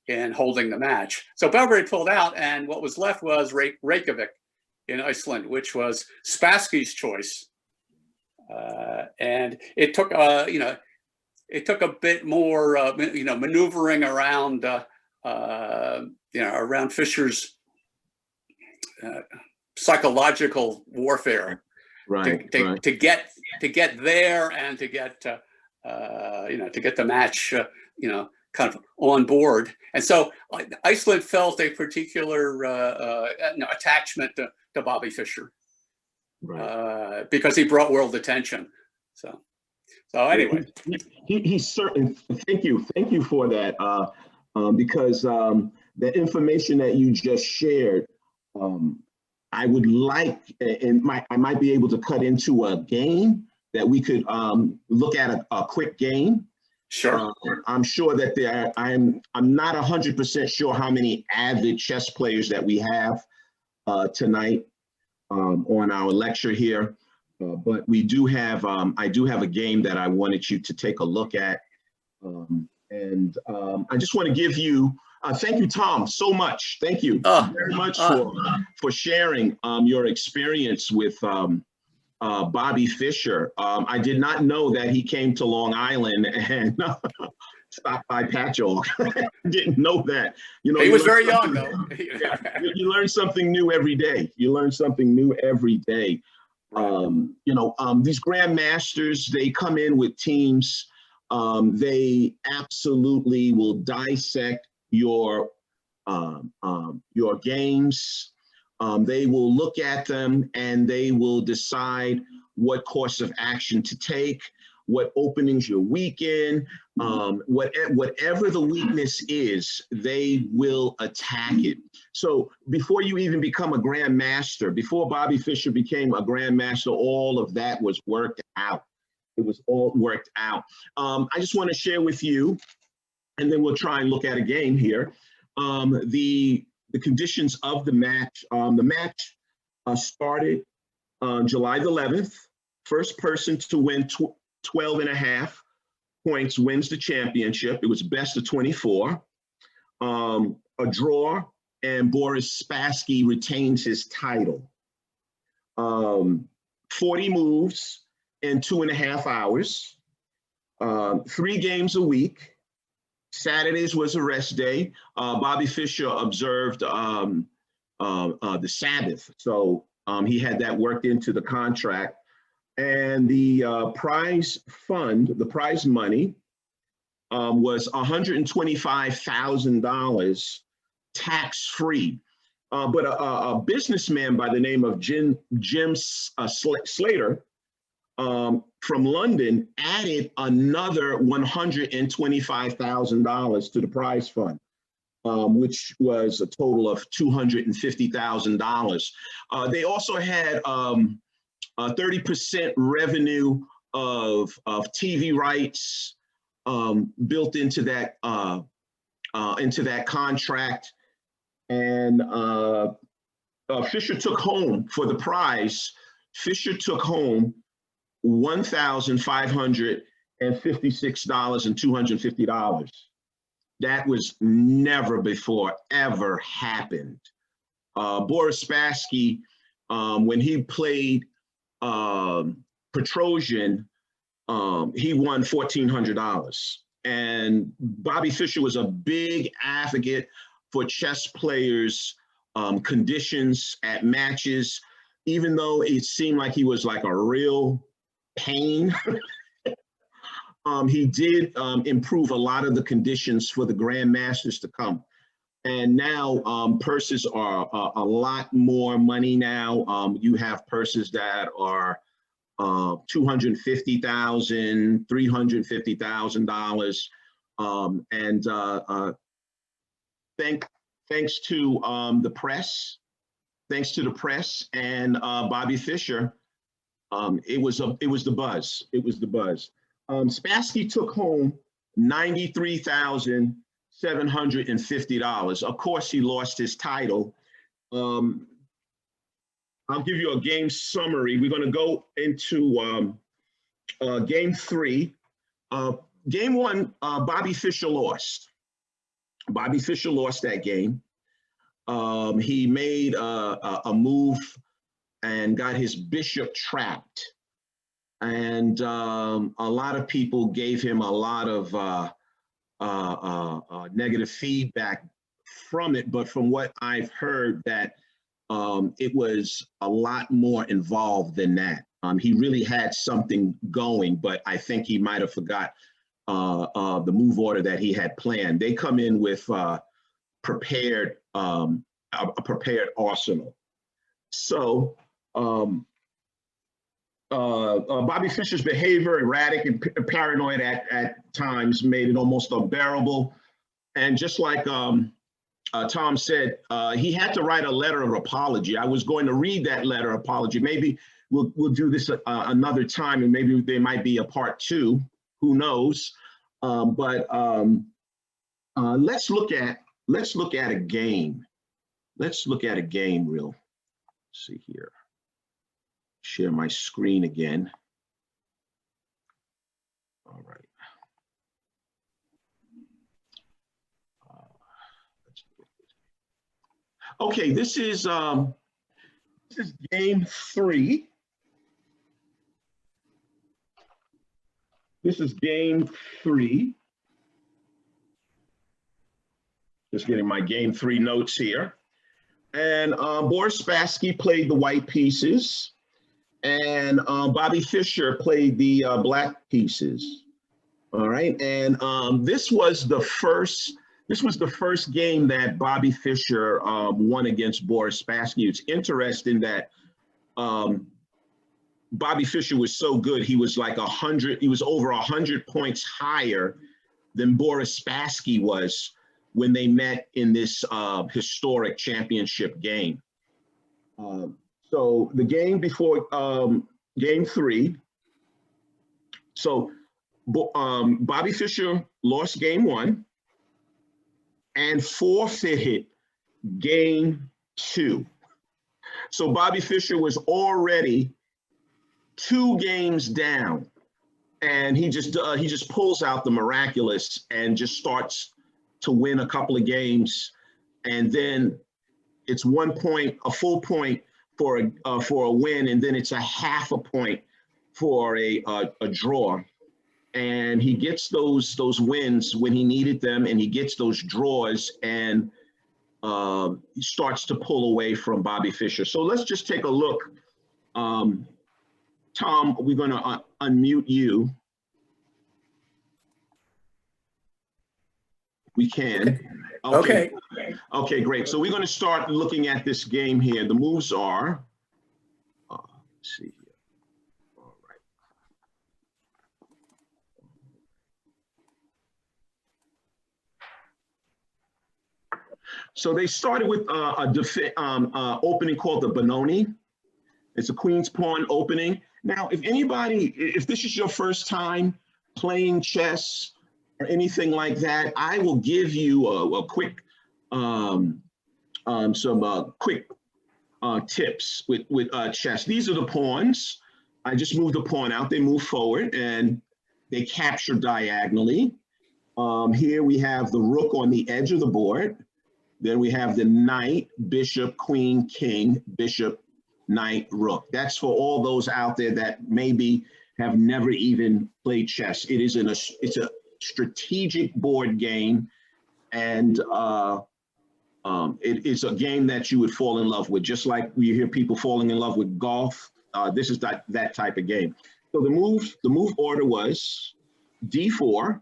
in holding the match. So Belgrade pulled out, and what was left was Reykjavik in Iceland, which was Spassky's choice. And it took, it took a bit more, maneuvering around, around Fischer's psychological warfare, Right. to get there and to get to get the match kind of on board. And so Iceland felt a particular attachment to Bobby Fischer, Right. because he brought world attention. So anyway, he certainly, thank you for that, because the information that you just shared, I would like, and I might be able to cut into a game that we could look at a quick game. sure. I'm sure that I'm not 100% sure how many avid chess players that we have tonight on our lecture here, but we do have, I do have a game that I wanted you to take a look at, and I just want to give you. Thank you, Tom, so much. Thank you very much for sharing your experience with Bobby Fischer. I did not know that he came to Long Island and stopped by Patchogue. Didn't know that. He was very young, though. You learn something new every day. You learn something new every day. These grandmasters, they come in with teams. They absolutely will dissect your games. They will look at them and they will decide what course of action to take, what openings you're weak in, whatever the weakness is, they will attack it. So before you even become a grandmaster, before Bobby Fischer became a grandmaster, all of that was worked out. It was all worked out. I just want to share with you, and then we'll try and look at a game here. The conditions of the match. The match started on July the 11th. First person to win 12 and a half points wins the championship. It was best of 24. A draw, and Boris Spassky retains his title. 40 moves in 2.5 hours. 3 games a week. Saturdays was a rest day. Bobby Fischer observed the Sabbath, so he had that worked into the contract. And the prize fund, the prize money, was $125,000 tax-free. But a businessman by the name of Jim Slater from London added another $125,000 to the prize fund, which was a total of $250,000. They also had 30% revenue of TV rights built into that contract, and Fischer took home for the prize. Fischer took home $1,556.250. That was never before ever happened. Boris Spassky, when he played Petrosian, he won $1,400. And Bobby Fischer was a big advocate for chess players' conditions at matches, even though it seemed like he was like a real pain. He did improve a lot of the conditions for the grandmasters to come. And now purses are a lot more money now. You have purses that are $250,000, $350,000. And thanks to the press, and Bobby Fischer, it was the buzz. It was the buzz. Spassky took home $93,750. Of course, he lost his title. I'll give you a game summary. We're going to go into game 3. Game 1, Bobby Fischer lost. Bobby Fischer lost that game. He made a move and got his bishop trapped. And a lot of people gave him a lot of negative feedback from it. But from what I've heard, that it was a lot more involved than that. He really had something going, but I think he might have forgot the move order that he had planned. They come in with a prepared arsenal. So Bobby Fischer's behavior, erratic and paranoid at times, made it almost unbearable. And just like Tom said, he had to write a letter of apology. I was going to read that letter of apology. Maybe we'll do this another time, and maybe there might be a part 2. Who knows? But let's look at a game. Let's look at a game real. Let's see here. Share my screen again. All right. Okay, this is game 3. This is game 3. Just getting my game 3 notes here. And Boris Spassky played the white pieces, and Bobby Fischer played the black pieces. All right, and this was the first game that Bobby Fischer won against Boris Spassky. It's interesting that Bobby Fischer was so good. He was like 100. He was over 100 points higher than Boris Spassky was when they met in this historic championship game. So the game before game 3. So Bobby Fischer lost game 1 and forfeited game 2. So Bobby Fischer was already 2 games down, and he just pulls out the miraculous and just starts to win a couple of games, and then it's 1 point, a full point for a win, and then it's a half a point for a draw. And he gets those wins when he needed them, and he gets those draws, and he starts to pull away from Bobby Fischer. So let's just take a look. Tom, we're going to unmute you. We can. Okay. Okay, great. So we're going to start looking at this game here. The moves are, let's see here. All right. So they started with opening called the Benoni. It's a Queen's Pawn opening. Now, if this is your first time playing chess or anything like that, I will give you a quick, some quick tips with chess. These are the pawns. I just moved the pawn out. They move forward and they capture diagonally. Here we have the rook on the edge of the board. Then we have the knight, bishop, queen, king, bishop, knight, rook. That's for all those out there that maybe have never even played chess. It's a strategic board game, and it's a game that you would fall in love with, just like you hear people falling in love with golf. This is that type of game. So the move order was d4,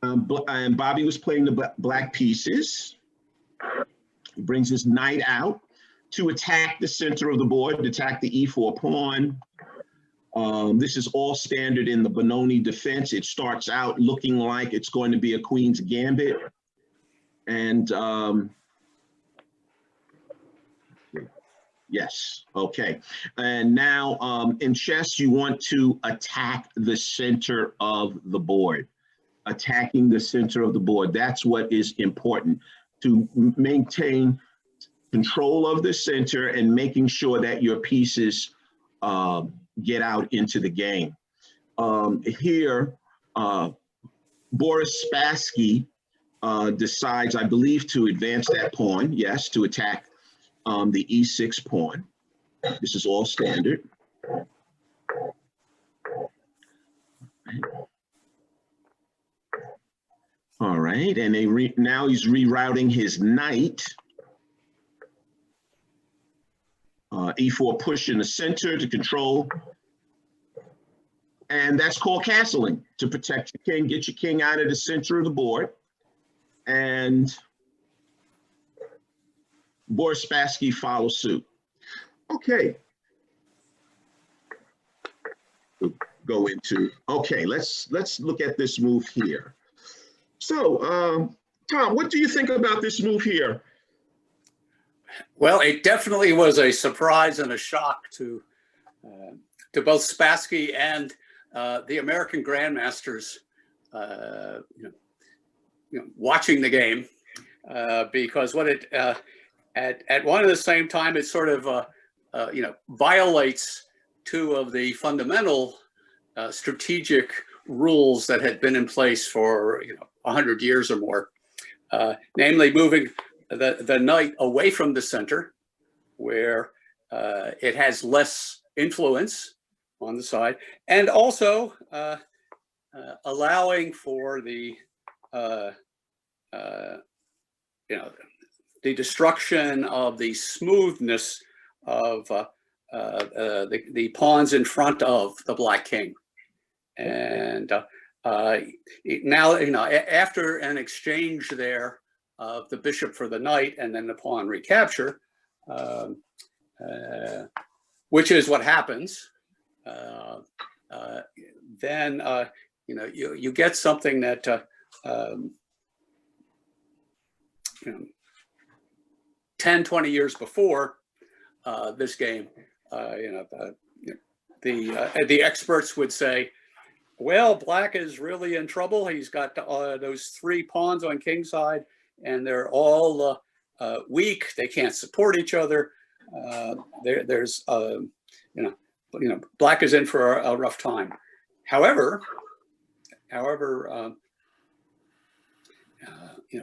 and Bobby was playing the black pieces. He brings his knight out to attack the center of the board, to attack the e4 pawn. This is all standard in the Benoni defense. It starts out looking like it's going to be a queen's gambit. And yes, okay. And now in chess, you want to attack the center of the board. attacking the center of the board. That's what is important, to maintain control of the center and making sure that your pieces get out into the game. Here, Boris Spassky decides, I believe, to advance that pawn, yes, to attack the e6 pawn. This is all standard. All right, and now he's rerouting his knight. E4 push in the center to control. And that's called castling, to protect your king, get your king out of the center of the board. And Boris Spassky follows suit. Okay. We'll go into, okay, let's look at this move here. So, Tom, what do you think about this move here? Well, it definitely was a surprise and a shock to both Spassky and the American grandmasters, watching the game, because what it at one and the same time, it sort of violates two of the fundamental strategic rules that had been in place for 100 years or more, namely moving the knight away from the center, where it has less influence on the side, and also allowing for the the destruction of the smoothness of the pawns in front of the black king. And now, after an exchange there of the bishop for the knight and then the pawn recapture, which is what happens, then you get something that 10, 20 years before this game, the experts would say, well, black is really in trouble. He's got those three pawns on king side, and they're all weak. They can't support each other. Black is in for a rough time. However,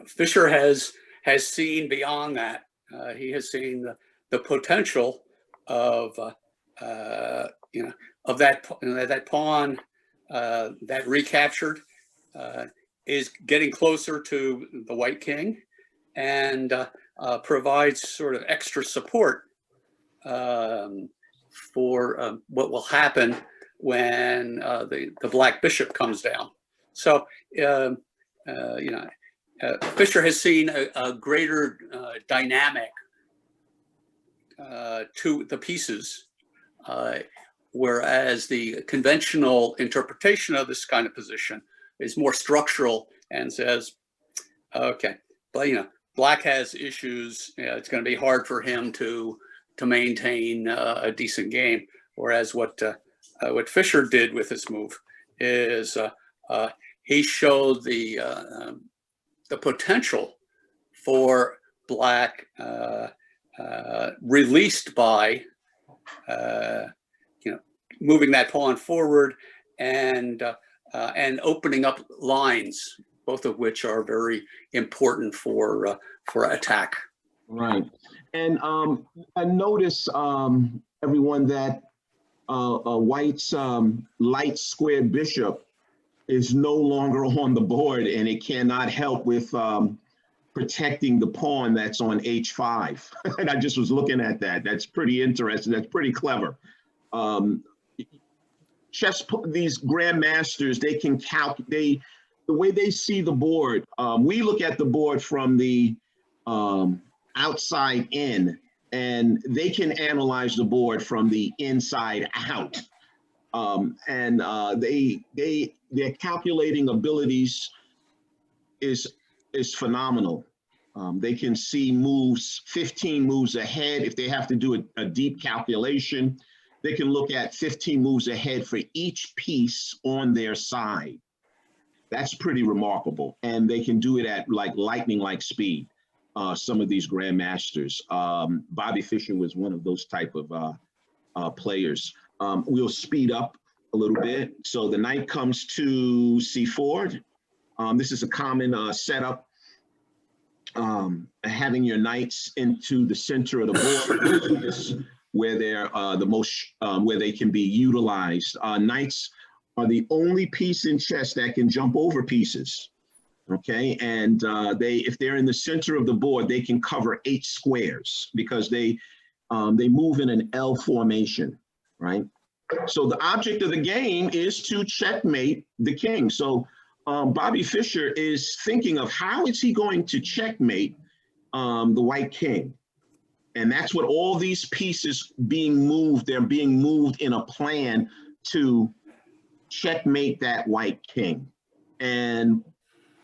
Fischer has seen beyond that. He has seen the potential of that pawn that recaptured is getting closer to the white king, and provides sort of extra support for what will happen when the black bishop comes down. So Fischer has seen a greater dynamic to the pieces, whereas the conventional interpretation of this kind of position is more structural and says, okay, but black has issues. It's going to be hard for him to maintain a decent game. Whereas what Fischer did with this move is he showed the potential for black, released by moving that pawn forward and opening up lines, both of which are very important for attack. Right, and I notice everyone that White's light squared bishop is no longer on the board, and it cannot help with protecting the pawn that's on h5. And I just was looking at that. That's pretty interesting. That's pretty clever. These grandmasters, they can calculate the way they see the board. We look at the board from the outside in, and they can analyze the board from the inside out. Their calculating abilities is phenomenal. They can see moves 15 moves ahead. If they have to do a deep calculation, they can look at 15 moves ahead for each piece on their side. That's pretty remarkable. And they can do it at like lightning-like speed. Some of these grandmasters. Bobby Fischer was one of those type of players. We'll speed up a little bit. So the knight comes to C4. This is a common setup. Having your knights into the center of the board where they're the most, where they can be utilized. Knights are the only piece in chess that can jump over pieces. Okay, and if they're in the center of the board, they can cover 8 squares because they move in an L formation, right? So the object of the game is to checkmate the king. So Bobby Fischer is thinking of how is he going to checkmate the white king. And that's what all these pieces being moved, they're being moved in a plan to checkmate that white king. And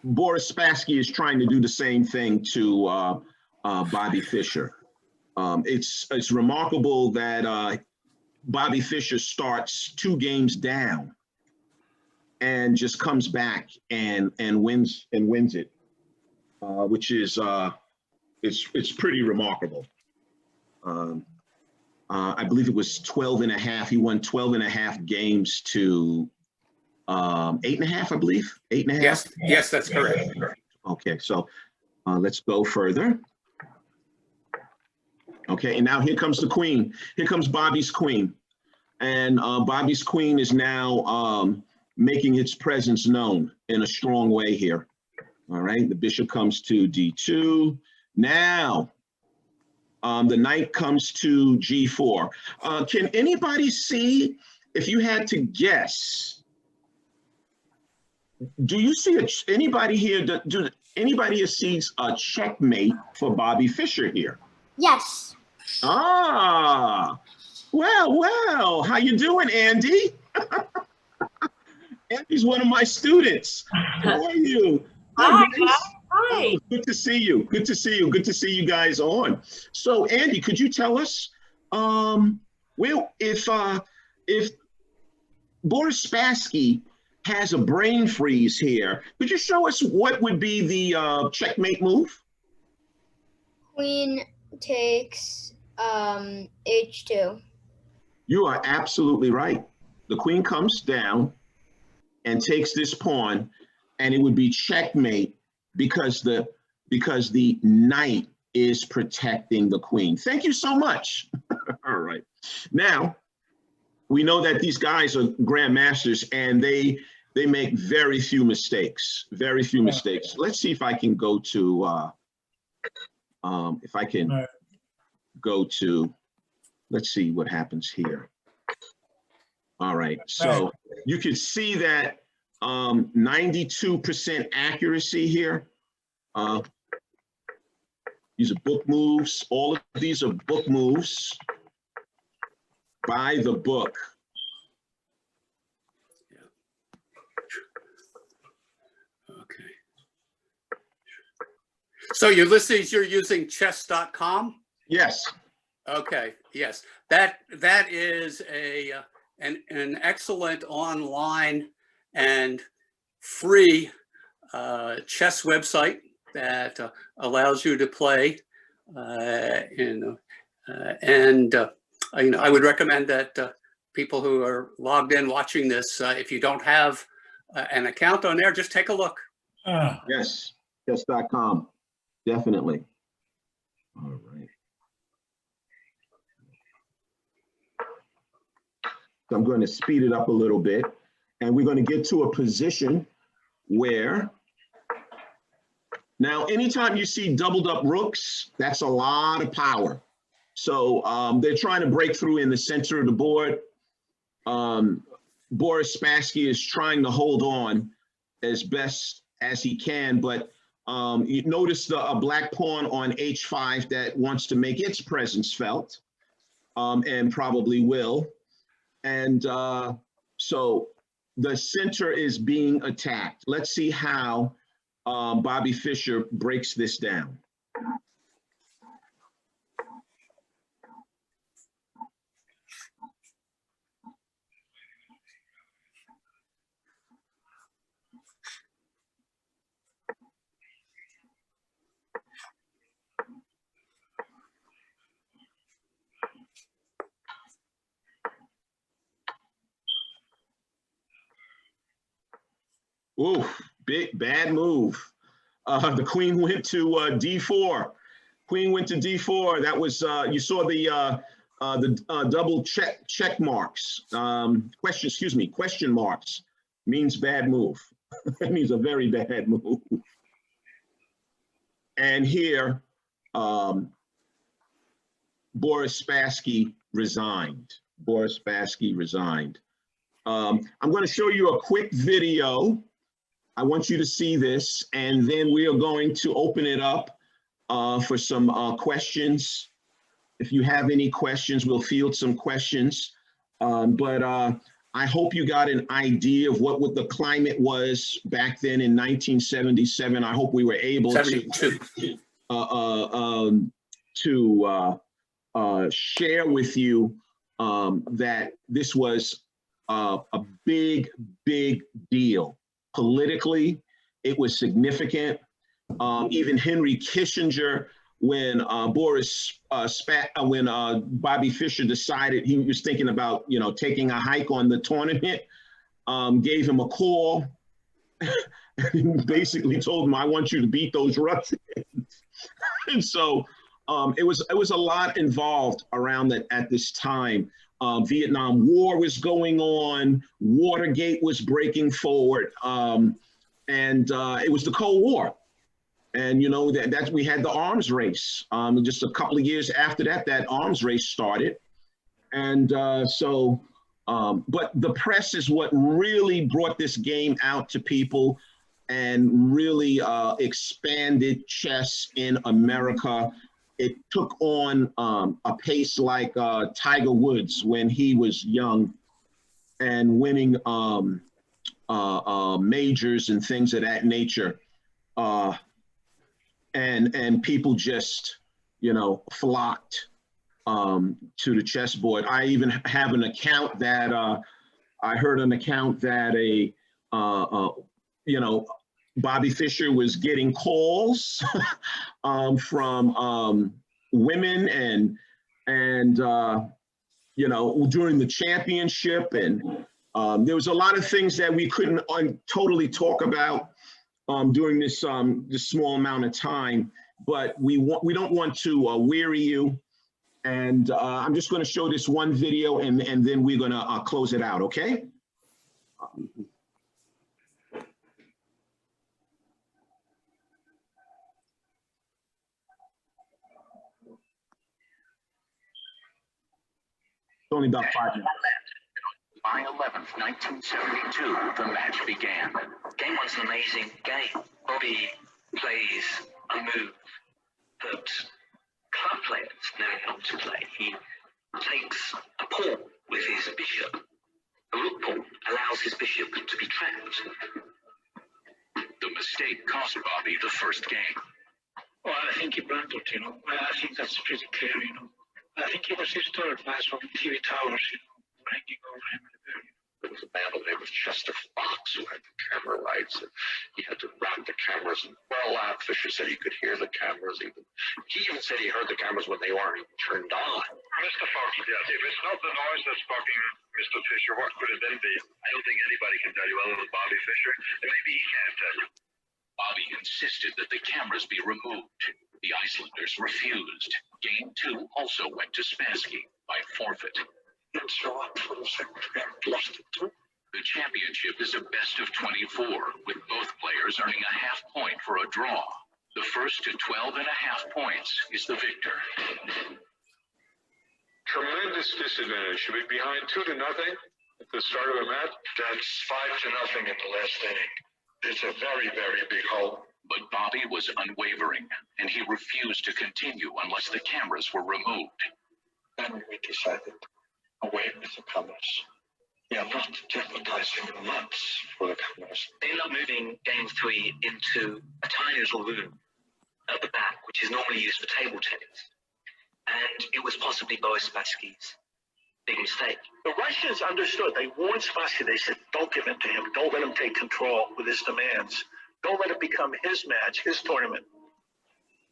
Boris Spassky is trying to do the same thing to Bobby Fischer. It's remarkable that Bobby Fischer starts 2 games down and just comes back and wins it, which is it's pretty remarkable. I believe it was 12 and a half. He won 12 and a half games to 8 and a half, I believe. 8 and a half. Yes, that's correct. Okay, so let's go further. Okay, and now here comes the queen. Here comes Bobby's queen. And Bobby's queen is now making its presence known in a strong way here. All right, the bishop comes to D2. Now, the knight comes to G4. Can anybody see, if you had to guess, do you see anybody here, anybody here sees a checkmate for Bobby Fischer here? Yes. Ah, well, how you doing, Andy? Andy's one of my students. How are you? Hi, Nice. Hi. Oh, good to see you. Good to see you. Good to see you guys on. So, Andy, could you tell us, well, if Boris Spassky has a brain freeze here, could you show us what would be the checkmate move? Queen takes H2. You are absolutely right. The queen comes down and takes this pawn, and it would be checkmate because the knight is protecting the queen. Thank you so much. All right. Now, we know that these guys are grandmasters and they make very few mistakes, very few mistakes. Let's see if I can go to, let's see what happens here. All right, so you can see that 92% accuracy here. These are book moves. All of these are book moves by the book. Okay. So Ulysses, you're using chess.com? Yes. Okay, yes. That is an excellent online and free chess website that allows you to play, and I would recommend that people who are logged in watching this, if you don't have an account on there, just take a look. Yes, chess.com, definitely. All right. So I'm going to speed it up a little bit, and we're going to get to a position where, now anytime you see doubled up rooks, that's a lot of power. So they're trying to break through in the center of the board. Boris Spassky is trying to hold on as best as he can, but you notice a black pawn on H5 that wants to make its presence felt, and probably will. And so the center is being attacked. Let's see how Bobby Fischer breaks this down. Ooh, bad move. The queen went to D4. Queen went to D4. That was, you saw the double check marks. Question marks means bad move. It means a very bad move. And here, Boris Spassky resigned. Boris Spassky resigned. I'm going to show you a quick video. I want you to see this, and then we are going to open it up for some questions. If you have any questions, we'll field some questions. But I hope you got an idea of what the climate was back then in 1977. I hope we were able to share with you that this was a big deal. Politically, it was significant. Even Henry Kissinger, when Bobby Fischer decided he was thinking about, taking a hike on the tournament, gave him a call and basically told him, "I want you to beat those Russians." And so it was a lot involved around that at this time. Vietnam War was going on, Watergate was breaking forward, and it was the Cold War. And that we had the arms race. Just a couple of years after that, that arms race started. And but the press is what really brought this game out to people and really expanded chess in America. It took on a pace like Tiger Woods when he was young and winning majors and things of that nature. And people just, flocked to the chessboard. I even have an account that I heard an account that Bobby Fischer was getting calls from women and during the championship, and there was a lot of things that we couldn't totally talk about during this small amount of time, but we don't want to weary you, and I'm just going to show this one video, and then we're going to close it out, okay? It's only about 5 minutes. July 11th, 1972, the match began. Game one's an amazing game. Bobby plays a move that club players know not to play. He takes a pawn with his bishop. A rook pawn allows his bishop to be trapped. The mistake cost Bobby the first game. Well, I think he blundered, I think that's pretty clear, I think it was his third advice from TV towers, hanging over him in the very. There was a man by the name of Chester Fox who had the camera rights, and he had to route the cameras. And Fischer said he could hear the cameras. He even said he heard the cameras when they weren't even turned on. Mr. Fox, yes. If it's not the noise that's bugging Mr. Fischer, what could it then be? I don't think anybody can tell you other than Bobby Fischer, and maybe he can't tell you. Bobby insisted that the cameras be removed. The Icelanders refused. Game 2 also went to Spassky by forfeit. Didn't show up for the second game, lost it too. The championship is a best of 24, with both players earning a half point for a draw. The first to 12.5 points is the victor. Tremendous disadvantage. Should be behind 2-0 at the start of a match. That's 5-0 in the last inning. It's a very, very big hole. But Bobby was unwavering, and he refused to continue unless the cameras were removed. Then we decided, away with the cameras. We are not jeopardizing the maps for the cameras. They end up moving game 3 into a tiny little room at the back, which is normally used for table tennis. And it was possibly Boris Spassky's big mistake. The Russians understood. They warned Spassky. They said, don't give in to him. Don't let him take control with his demands. Don't let it become his match, his tournament.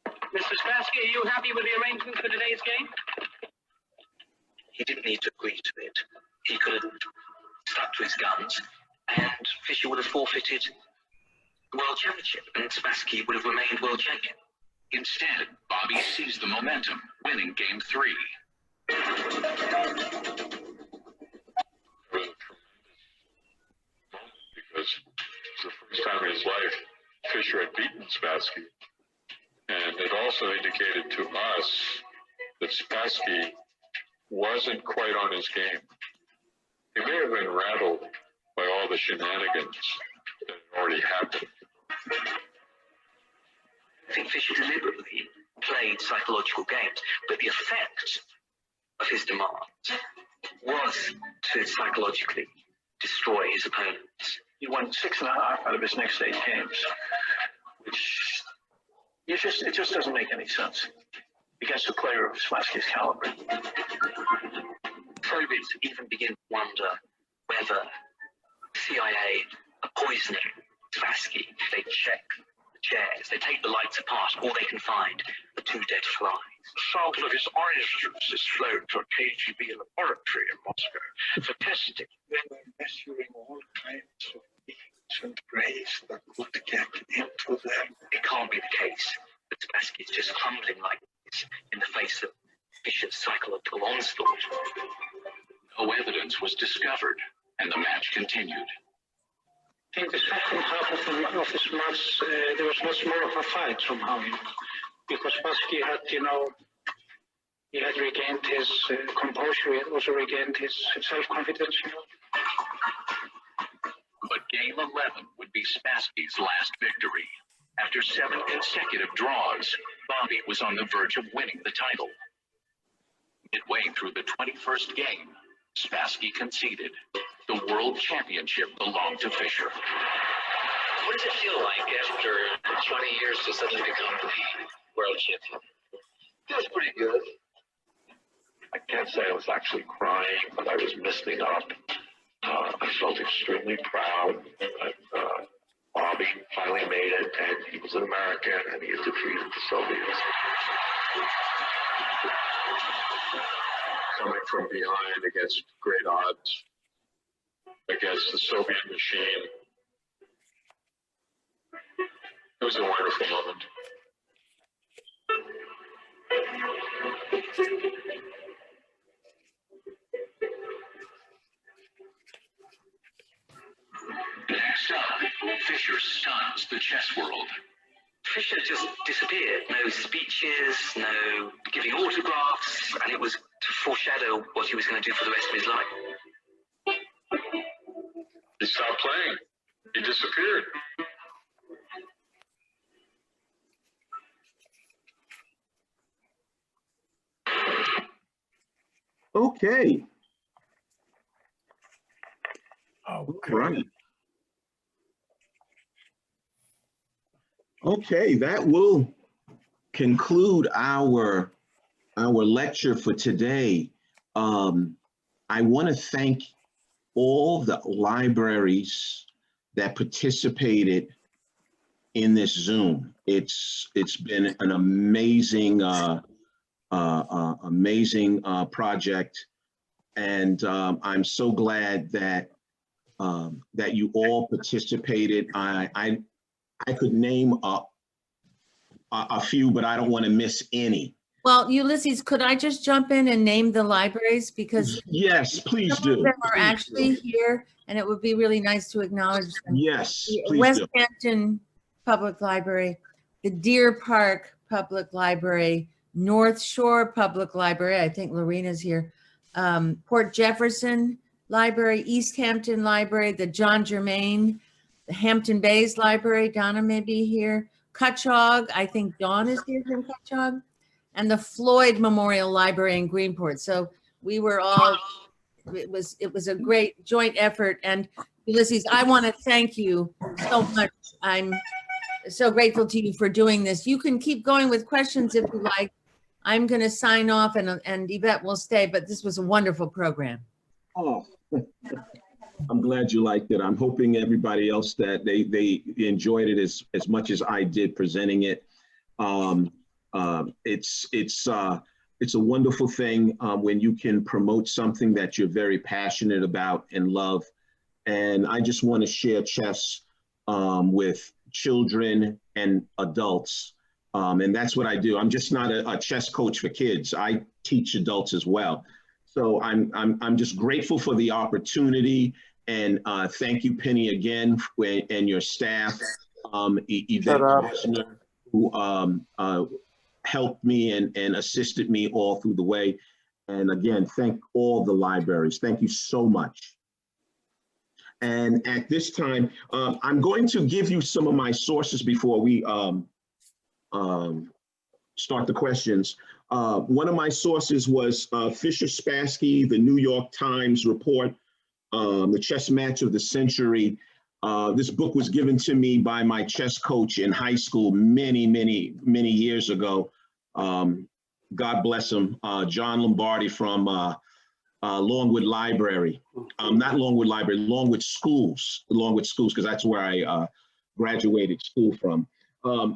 Mr. Spassky, are you happy with the arrangements for today's game? He didn't need to agree to it. He could have stuck to his guns, and Fischer would have forfeited World Championship, and Spassky would have remained world champion. Instead, Bobby seized the momentum, winning game 3. Because it was the first time in his life Fischer had beaten Spassky. And it also indicated to us that Spassky wasn't quite on his game. He may have been rattled by all the shenanigans that had already happened. I think Fischer deliberately played psychological games, but the effect of his demand was to psychologically destroy his opponents. He won 6.5 out of his next 8 games, which it just doesn't make any sense against a player of Spassky's caliber. Probes even begin to wonder whether CIA are poisoning Spassky. They check the chairs, they take the lights apart, all they can find are 2 dead flies. A sample of his orange juice is flown to a KGB laboratory in Moscow for testing. They were measuring all kinds of beans and grays that could get into them. It can't be the case that Spassky is just crumbling like this in the face of Fischer's psychological onslaught. No evidence was discovered, and the match continued. I think the second half of this match, there was much more of a fight somehow, because Spassky had, he had regained his composure, he had also regained his self-confidence, But game 11 would be Spassky's last victory. After 7 consecutive draws, Bobby was on the verge of winning the title. Midway through the 21st game, Spassky conceded. The world championship belonged to Fischer. What does it feel like after 20 years to suddenly become the world champion? Feels pretty good. I can't say I was actually crying, but I was misting up. I felt extremely proud that Bobby finally made it, and he was an American, and he had defeated the Soviets. Coming from behind against great odds, against the Soviet machine. It was a wonderful moment. Next up, Fischer stuns the chess world. Fischer just disappeared. No speeches, no giving autographs, and it was to foreshadow what he was going to do for the rest of his life. He stopped playing. He disappeared. Okay. Okay. Right. Okay, that will conclude our lecture for today. I want to thank all the libraries that participated in this Zoom. It's been an amazing project, and I'm so glad that you all participated. I could name a few, but I don't want to miss any. Well, Ulysses, could I just jump in and name the libraries? Because yes, please some of do. them are Please actually do. here, and it would be really nice to acknowledge them. Yes, The please West do. Hampton Public Library, the Deer Park Public Library, North Shore Public Library, I think Lorena's here, Port Jefferson Library, East Hampton Library, the John Germain, the Hampton Bays Library, Donna may be here, Cutchogue, I think Dawn is here from Cutchogue, and the Floyd Memorial Library in Greenport. So we were all, it was a great joint effort. And Ulysses, I want to thank you so much. I'm so grateful to you for doing this. You can keep going with questions if you like. I'm going to sign off and Yvette will stay, but this was a wonderful program. Oh, I'm glad you liked it. I'm hoping everybody else that they enjoyed it as much as I did presenting it. It's a wonderful thing when you can promote something that you're very passionate about and love. And I just want to share chess with children and adults. And that's what I do. I'm just not a chess coach for kids. I teach adults as well. So I'm just grateful for the opportunity, and thank you, Penny, again, and your staff, Yvette Kushner, who helped me and assisted me all through the way. And again, thank all the libraries. Thank you so much. And at this time, I'm going to give you some of my sources before we start the questions. One of my sources was Fischer Spassky, the New York Times report, The Chess Match of the Century. This book was given to me by my chess coach in high school many, many, many years ago. God bless him, John Lombardi from Longwood Library. Not Longwood Library, Longwood Schools, because that's where I graduated school from,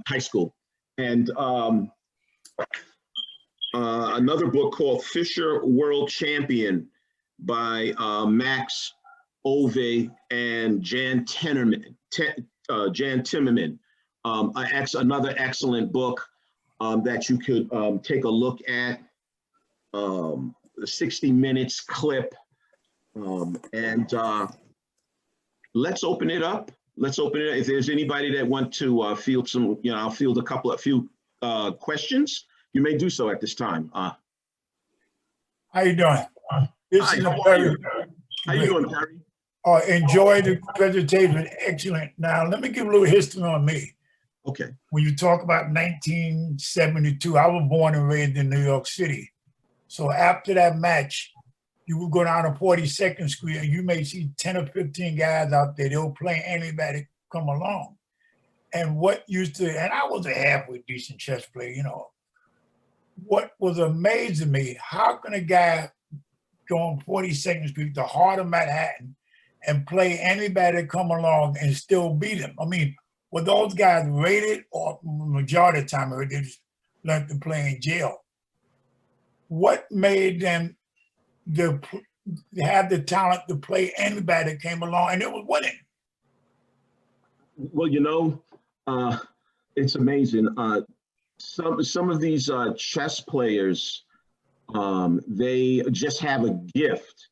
high school. And another book called Fischer World Champion by Max Ove and Jan Timmerman. Another excellent book that you could take a look at. The 60 Minutes clip. Let's open it up. If there's anybody that want to field some, I'll field a few questions. You may do so at this time. How you doing? This is how Perry. How you doing, Perry? Enjoy the presentation. Excellent. Now, let me give a little history on me. Okay. When you talk about 1972, I was born and raised in New York City. So after that match, you would go down to 42nd Street and you may see 10 or 15 guys out there. They were playing anybody come along. And and I was a halfway decent chess player, What was amazing me, how can a guy go on 42nd Street, the heart of Manhattan, and play anybody come along and still beat him? I mean, were those guys rated, or majority of the time they just learned to play in jail? What made them have the talent to play anybody that came along and it was winning? Well, it's amazing. Some of these chess players, they just have a gift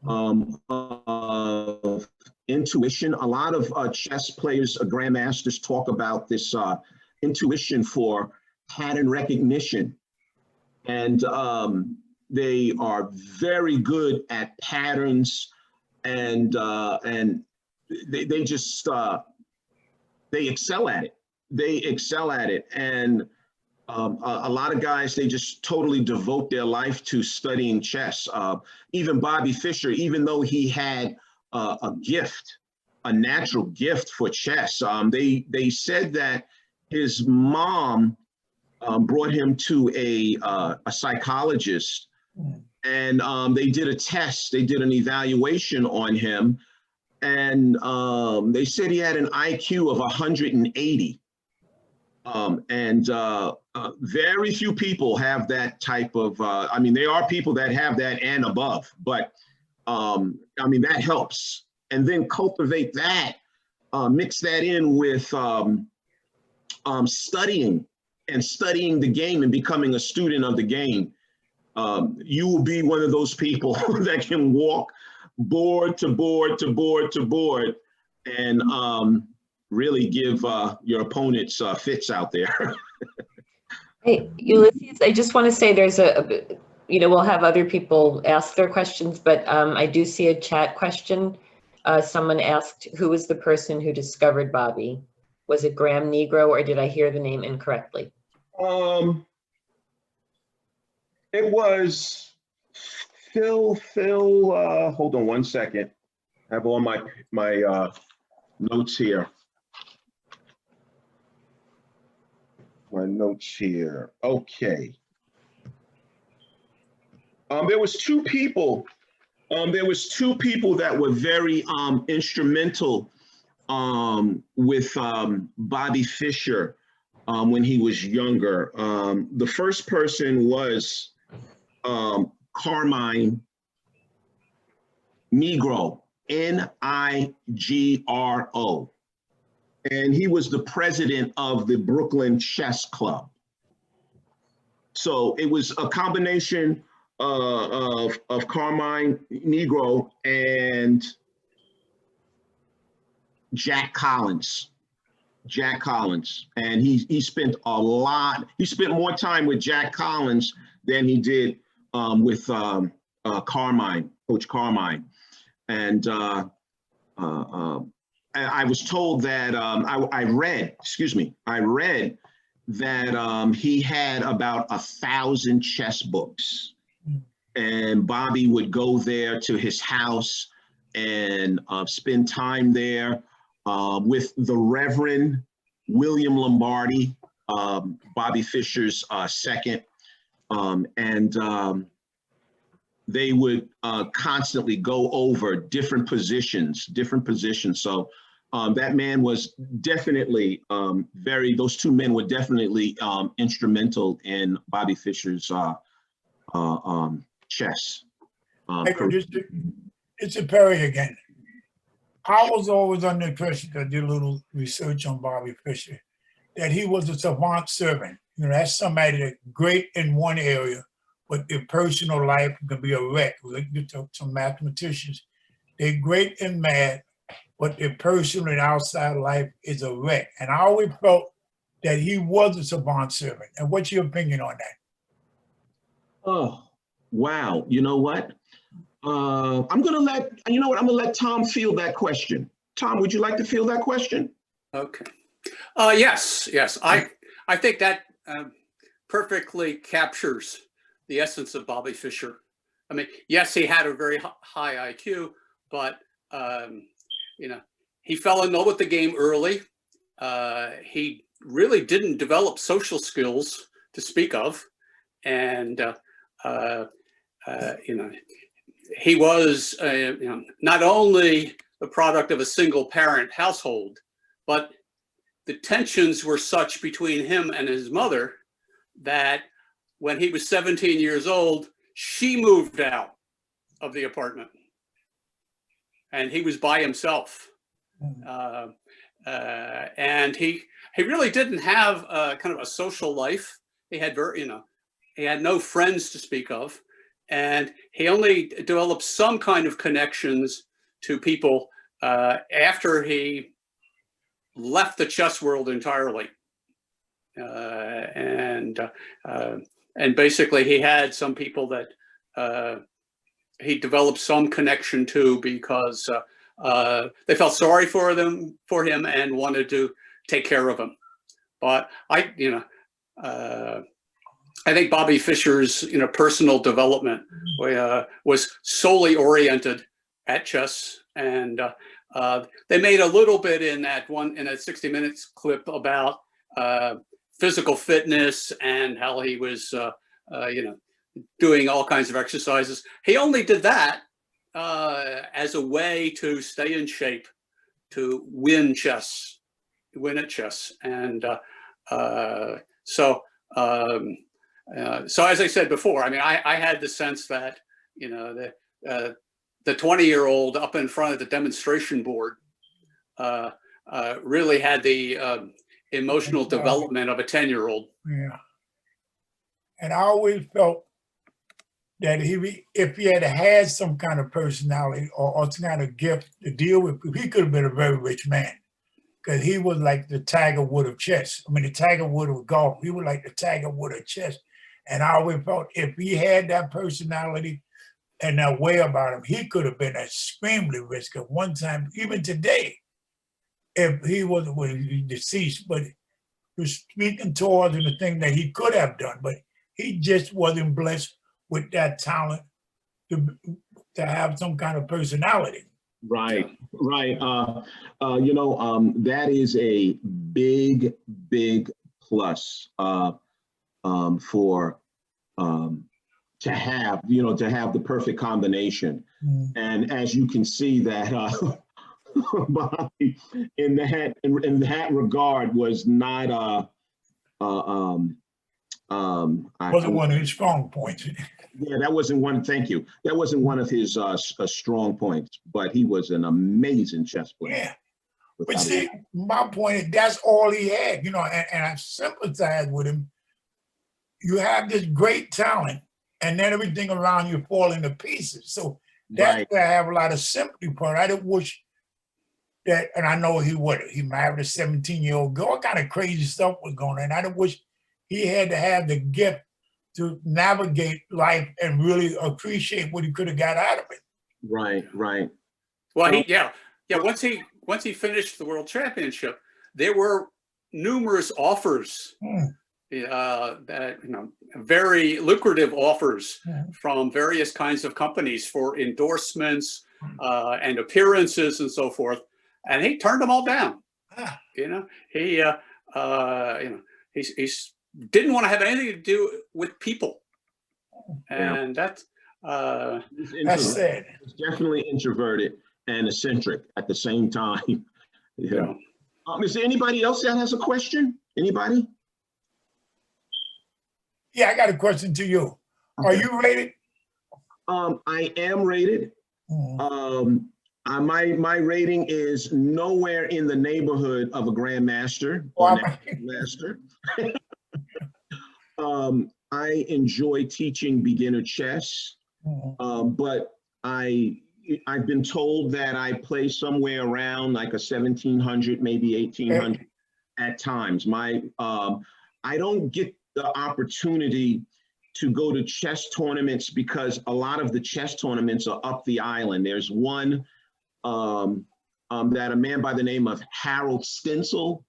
of intuition. A lot of chess players, grandmasters, talk about this intuition for pattern recognition. And they are very good at patterns, and they just they excel at it. And a lot of guys, they just totally devote their life to studying chess. Even Bobby Fischer, even though he had a natural gift for chess, they said that his mom brought him to a psychologist, and they did a test. They did an evaluation on him, and they said he had an IQ of 180. Very few people have that type of, there are people that have that and above, but that helps. And then cultivate that, mix that in with studying the game and becoming a student of the game. You will be one of those people that can walk board to board to board to board and really give your opponents fits out there. Hey, Ulysses, I just want to say there's we'll have other people ask their questions, but I do see a chat question. Someone asked, who was the person who discovered Bobby? Was it Graham Negro, or did I hear the name incorrectly? It was Phil, hold on one second. I have all my notes here. Okay. There was two people that were very instrumental with Bobby Fischer when he was younger. The first person was Carmine Nigro, Nigro. and he was the president of the Brooklyn Chess Club. So it was a combination of Carmine Negro and Jack Collins. And he spent he spent more time with Jack Collins than he did with Carmine, Coach Carmine. And I was told that I read that he had about 1,000 chess books, and Bobby would go there to his house and spend time there with the Reverend William Lombardi, Bobby Fischer's second, and they would constantly go over different positions. So that man was definitely those two men were definitely instrumental in Bobby Fischer's chess. It's a Perry again. I was always under the impression, I did a little research on Bobby Fischer, that he was a savant servant. You know, that's somebody that's great in one area, but their personal life can be a wreck. Look at some mathematicians. They're great in math, but their personal and outside life is a wreck. And I always felt that he was a savant servant. And what's your opinion on that? Oh, wow. You know what? I'm gonna let Tom field that question. Tom, would you like to field that question? Okay. Yes. I think that perfectly captures the essence of Bobby Fischer. I mean, yes, he had a very high IQ, but you know, he fell in love with the game early. He really didn't develop social skills to speak of, and you know, he was you know, not only the product of a single parent household, but the tensions were such between him and his mother that when he was 17 years old, she moved out of the apartment and he was by himself. And he really didn't have kind of a social life. He had he had no friends to speak of. And he only developed some kind of connections to people after he left the chess world entirely. And basically he had some people that he developed some connection to because they felt sorry for him and wanted to take care of him. But I think Bobby Fischer's personal development was solely oriented at chess, and they made a little bit in that 60 Minutes clip about physical fitness and how he was doing all kinds of exercises. He only did that as a way to stay in shape to win at chess, and so as I said before, I mean, I had the sense that, the 20-year-old up in front of the demonstration board really had the emotional development of a 10-year-old. Yeah. And I always felt that if he had some kind of personality or some kind of gift to deal with, he could have been a very rich man. Because he was like the Tiger Woods of chess. I mean, the Tiger Woods of golf. He was like the Tiger Woods of chess. And I always felt if he had that personality and that way about him, he could have been extremely rich. At one time, even today, if he was deceased, but he was speaking towards the thing that he could have done, but he just wasn't blessed with that talent to have some kind of personality. Right. That is a big plus for to have the perfect combination. And as you can see that Bobby in that regard was not wasn't one of his strong points. Yeah, that wasn't one. Thank you. That wasn't one of his strong points, but he was an amazing chess player. Yeah. But see, my point is that's all he had, you know, and I sympathize with him. You have this great talent, and then everything around you falling to pieces. So that's where I have a lot of sympathy for. I didn't wish that, and I know he married a 17-year-old girl. What kind of crazy stuff was going on? I didn't wish he had to have the gift to navigate life and really appreciate what he could have got out of it. Right. Well, once he finished the world championship, there were numerous offers, that, you know, very lucrative offers from various kinds of companies for endorsements and appearances and so forth, and he turned them all down. You know, he didn't want to have anything to do with people, and that's sad. He's definitely introverted and eccentric at the same time. Yeah. Is there anybody else that has a question? Anybody? Yeah, I got a question to you. Okay. Are you rated? I am rated. My rating is nowhere in the neighborhood of a grandmaster or master. I enjoy teaching beginner chess, but I've been told that I play somewhere around like a 1700, maybe 1800 at times. I don't get the opportunity to go to chess tournaments because a lot of the chess tournaments are up the island. There's one that a man by the name of Harold Stencil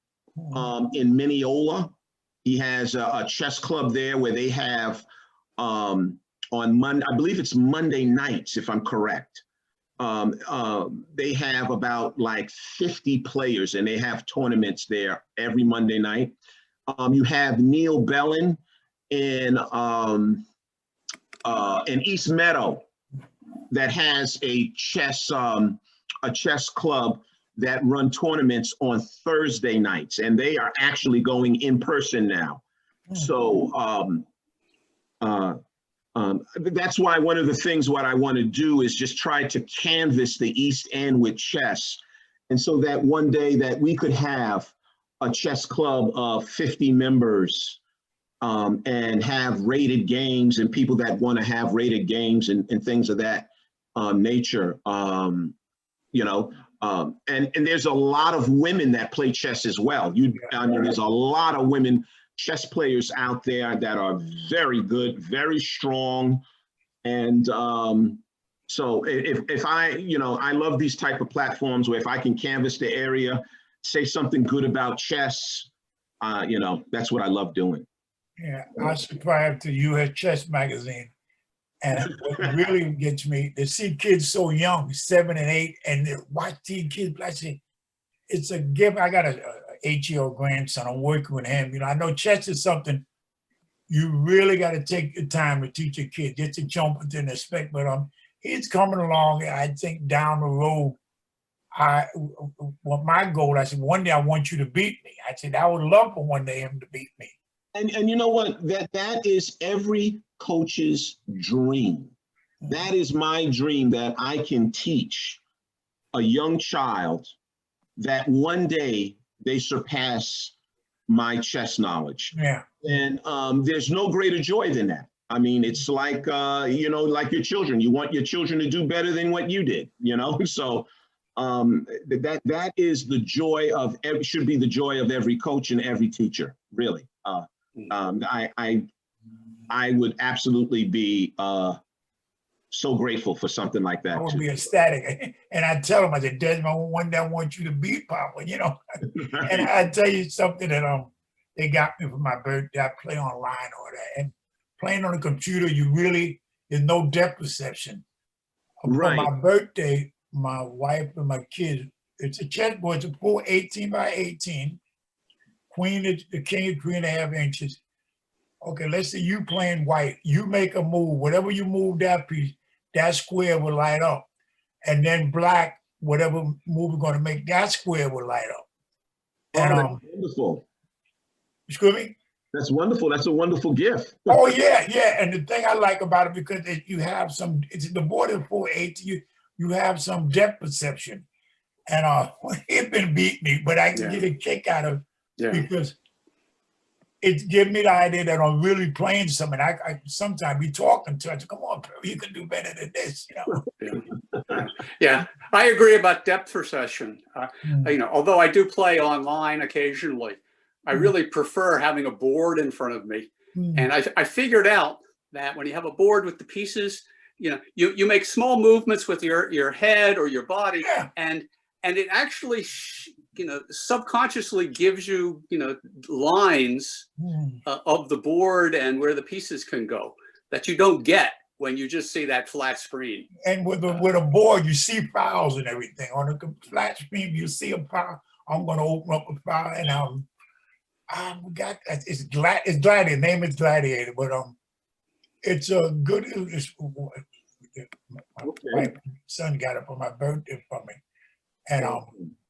in Mineola. He has a chess club there where they have on Monday, I believe it's Monday nights, if I'm correct. They have about like 50 players and they have tournaments there every Monday night. You have Neil Bellin in East Meadow that has a chess club that run tournaments on Thursday nights, and they are actually going in person now. So that's why one of the things what I want to do is just try to canvas the East End with chess, and so that one day that we could have a chess club of 50 members and have rated games and people that want to have rated games and things of that nature, you know, and there's a lot of women that play chess as well. I mean, there's a lot of women chess players out there that are very good, very strong. And so if I, you know, I love these type of platforms where if I can canvas the area, say something good about chess, you know, that's what I love doing. Yeah, I subscribe to U.S. Chess Magazine. And what really gets me, to see kids so young, 7 and 8, and watch these kids, I say, it's a gift. I got a 8-year-old grandson. I'm working with him. You know, I know chess is something you really got to take your time to teach a kid, just to jump into the spec. But he's coming along. I think down the road, my goal, I said, one day I want you to beat me. I said, I would love for one day him to beat me. And you know what? That is every coach's dream. That is my dream, that I can teach a young child that one day they surpass my chess knowledge. Yeah. And there's no greater joy than that. I mean, it's like, you know, like your children. You want your children to do better than what you did, you know? So that is the joy of, should be the joy of every coach and every teacher, really. I would absolutely be so grateful for something like that. I would be ecstatic. And I tell him, I said, Desmond, one day I want you to beat Papa, you know? And I tell you something that they got me for my birthday. I play online or that. And playing on the computer, there's no depth perception. Right. For my birthday, my wife and my kids, it's a chessboard, it's a full 18 by 18. The king is 3.5 inches. Okay, let's say you playing white. You make a move. Whatever you move that piece, that square will light up. And then black, whatever move we're going to make, that square will light up. And, that's wonderful. Excuse me? That's wonderful. That's a wonderful gift. Oh, yeah. And the thing I like about it, because you have the board is 4/8, you have some depth perception. And he'd been beat me, but I can get a kick out of because it gives me the idea that I'm really playing something. I sometimes be talking to it. Come on, Perry, you can do better than this, you know. Yeah, I agree about depth perception. You know, although I do play online occasionally, I really prefer having a board in front of me. And I figured out that when you have a board with the pieces, you know, you make small movements with your head or your body, and it actually, you know, subconsciously gives you, you know, lines of the board and where the pieces can go that you don't get when you just see that flat screen. And with a board, you see files and everything. On a flat screen, you see a file. I'm going to open up a file, and it's Gladiator. Name is Gladiator, but it's a good. My son got it for my birthday for me, and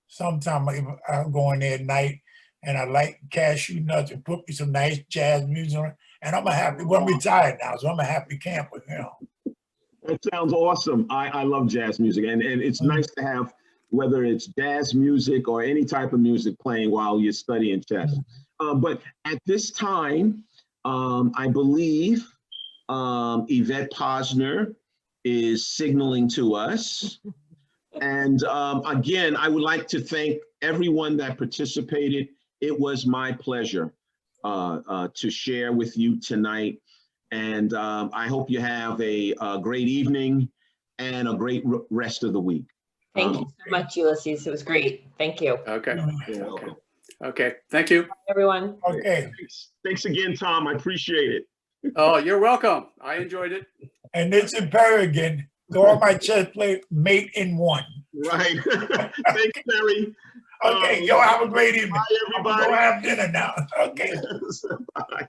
sometimes I go in there at night and I like cashew nuts and put me some nice jazz music on it, and I'm a happy. Well, I'm retired now, so I'm a happy camper, you know. That sounds awesome. I love jazz music, and it's nice to have, whether it's jazz music or any type of music playing while you're studying chess. But at this time, I believe Yvette Posner is signaling to us. And again, I would like to thank everyone that participated. It was my pleasure to share with you tonight. And I hope you have a great evening and a great rest of the week. Thank you so much, Ulysses. It was great. Thank you. Okay. Okay. Thank you. Everyone. Okay. Thanks again, Tom. I appreciate it. Oh, you're welcome. I enjoyed it. And it's in Peregrine. All my chess play mate in one. Right. Thanks, Terry. Okay, y'all have a great evening. Bye, everybody. I'm gonna go have dinner now. Okay. Bye.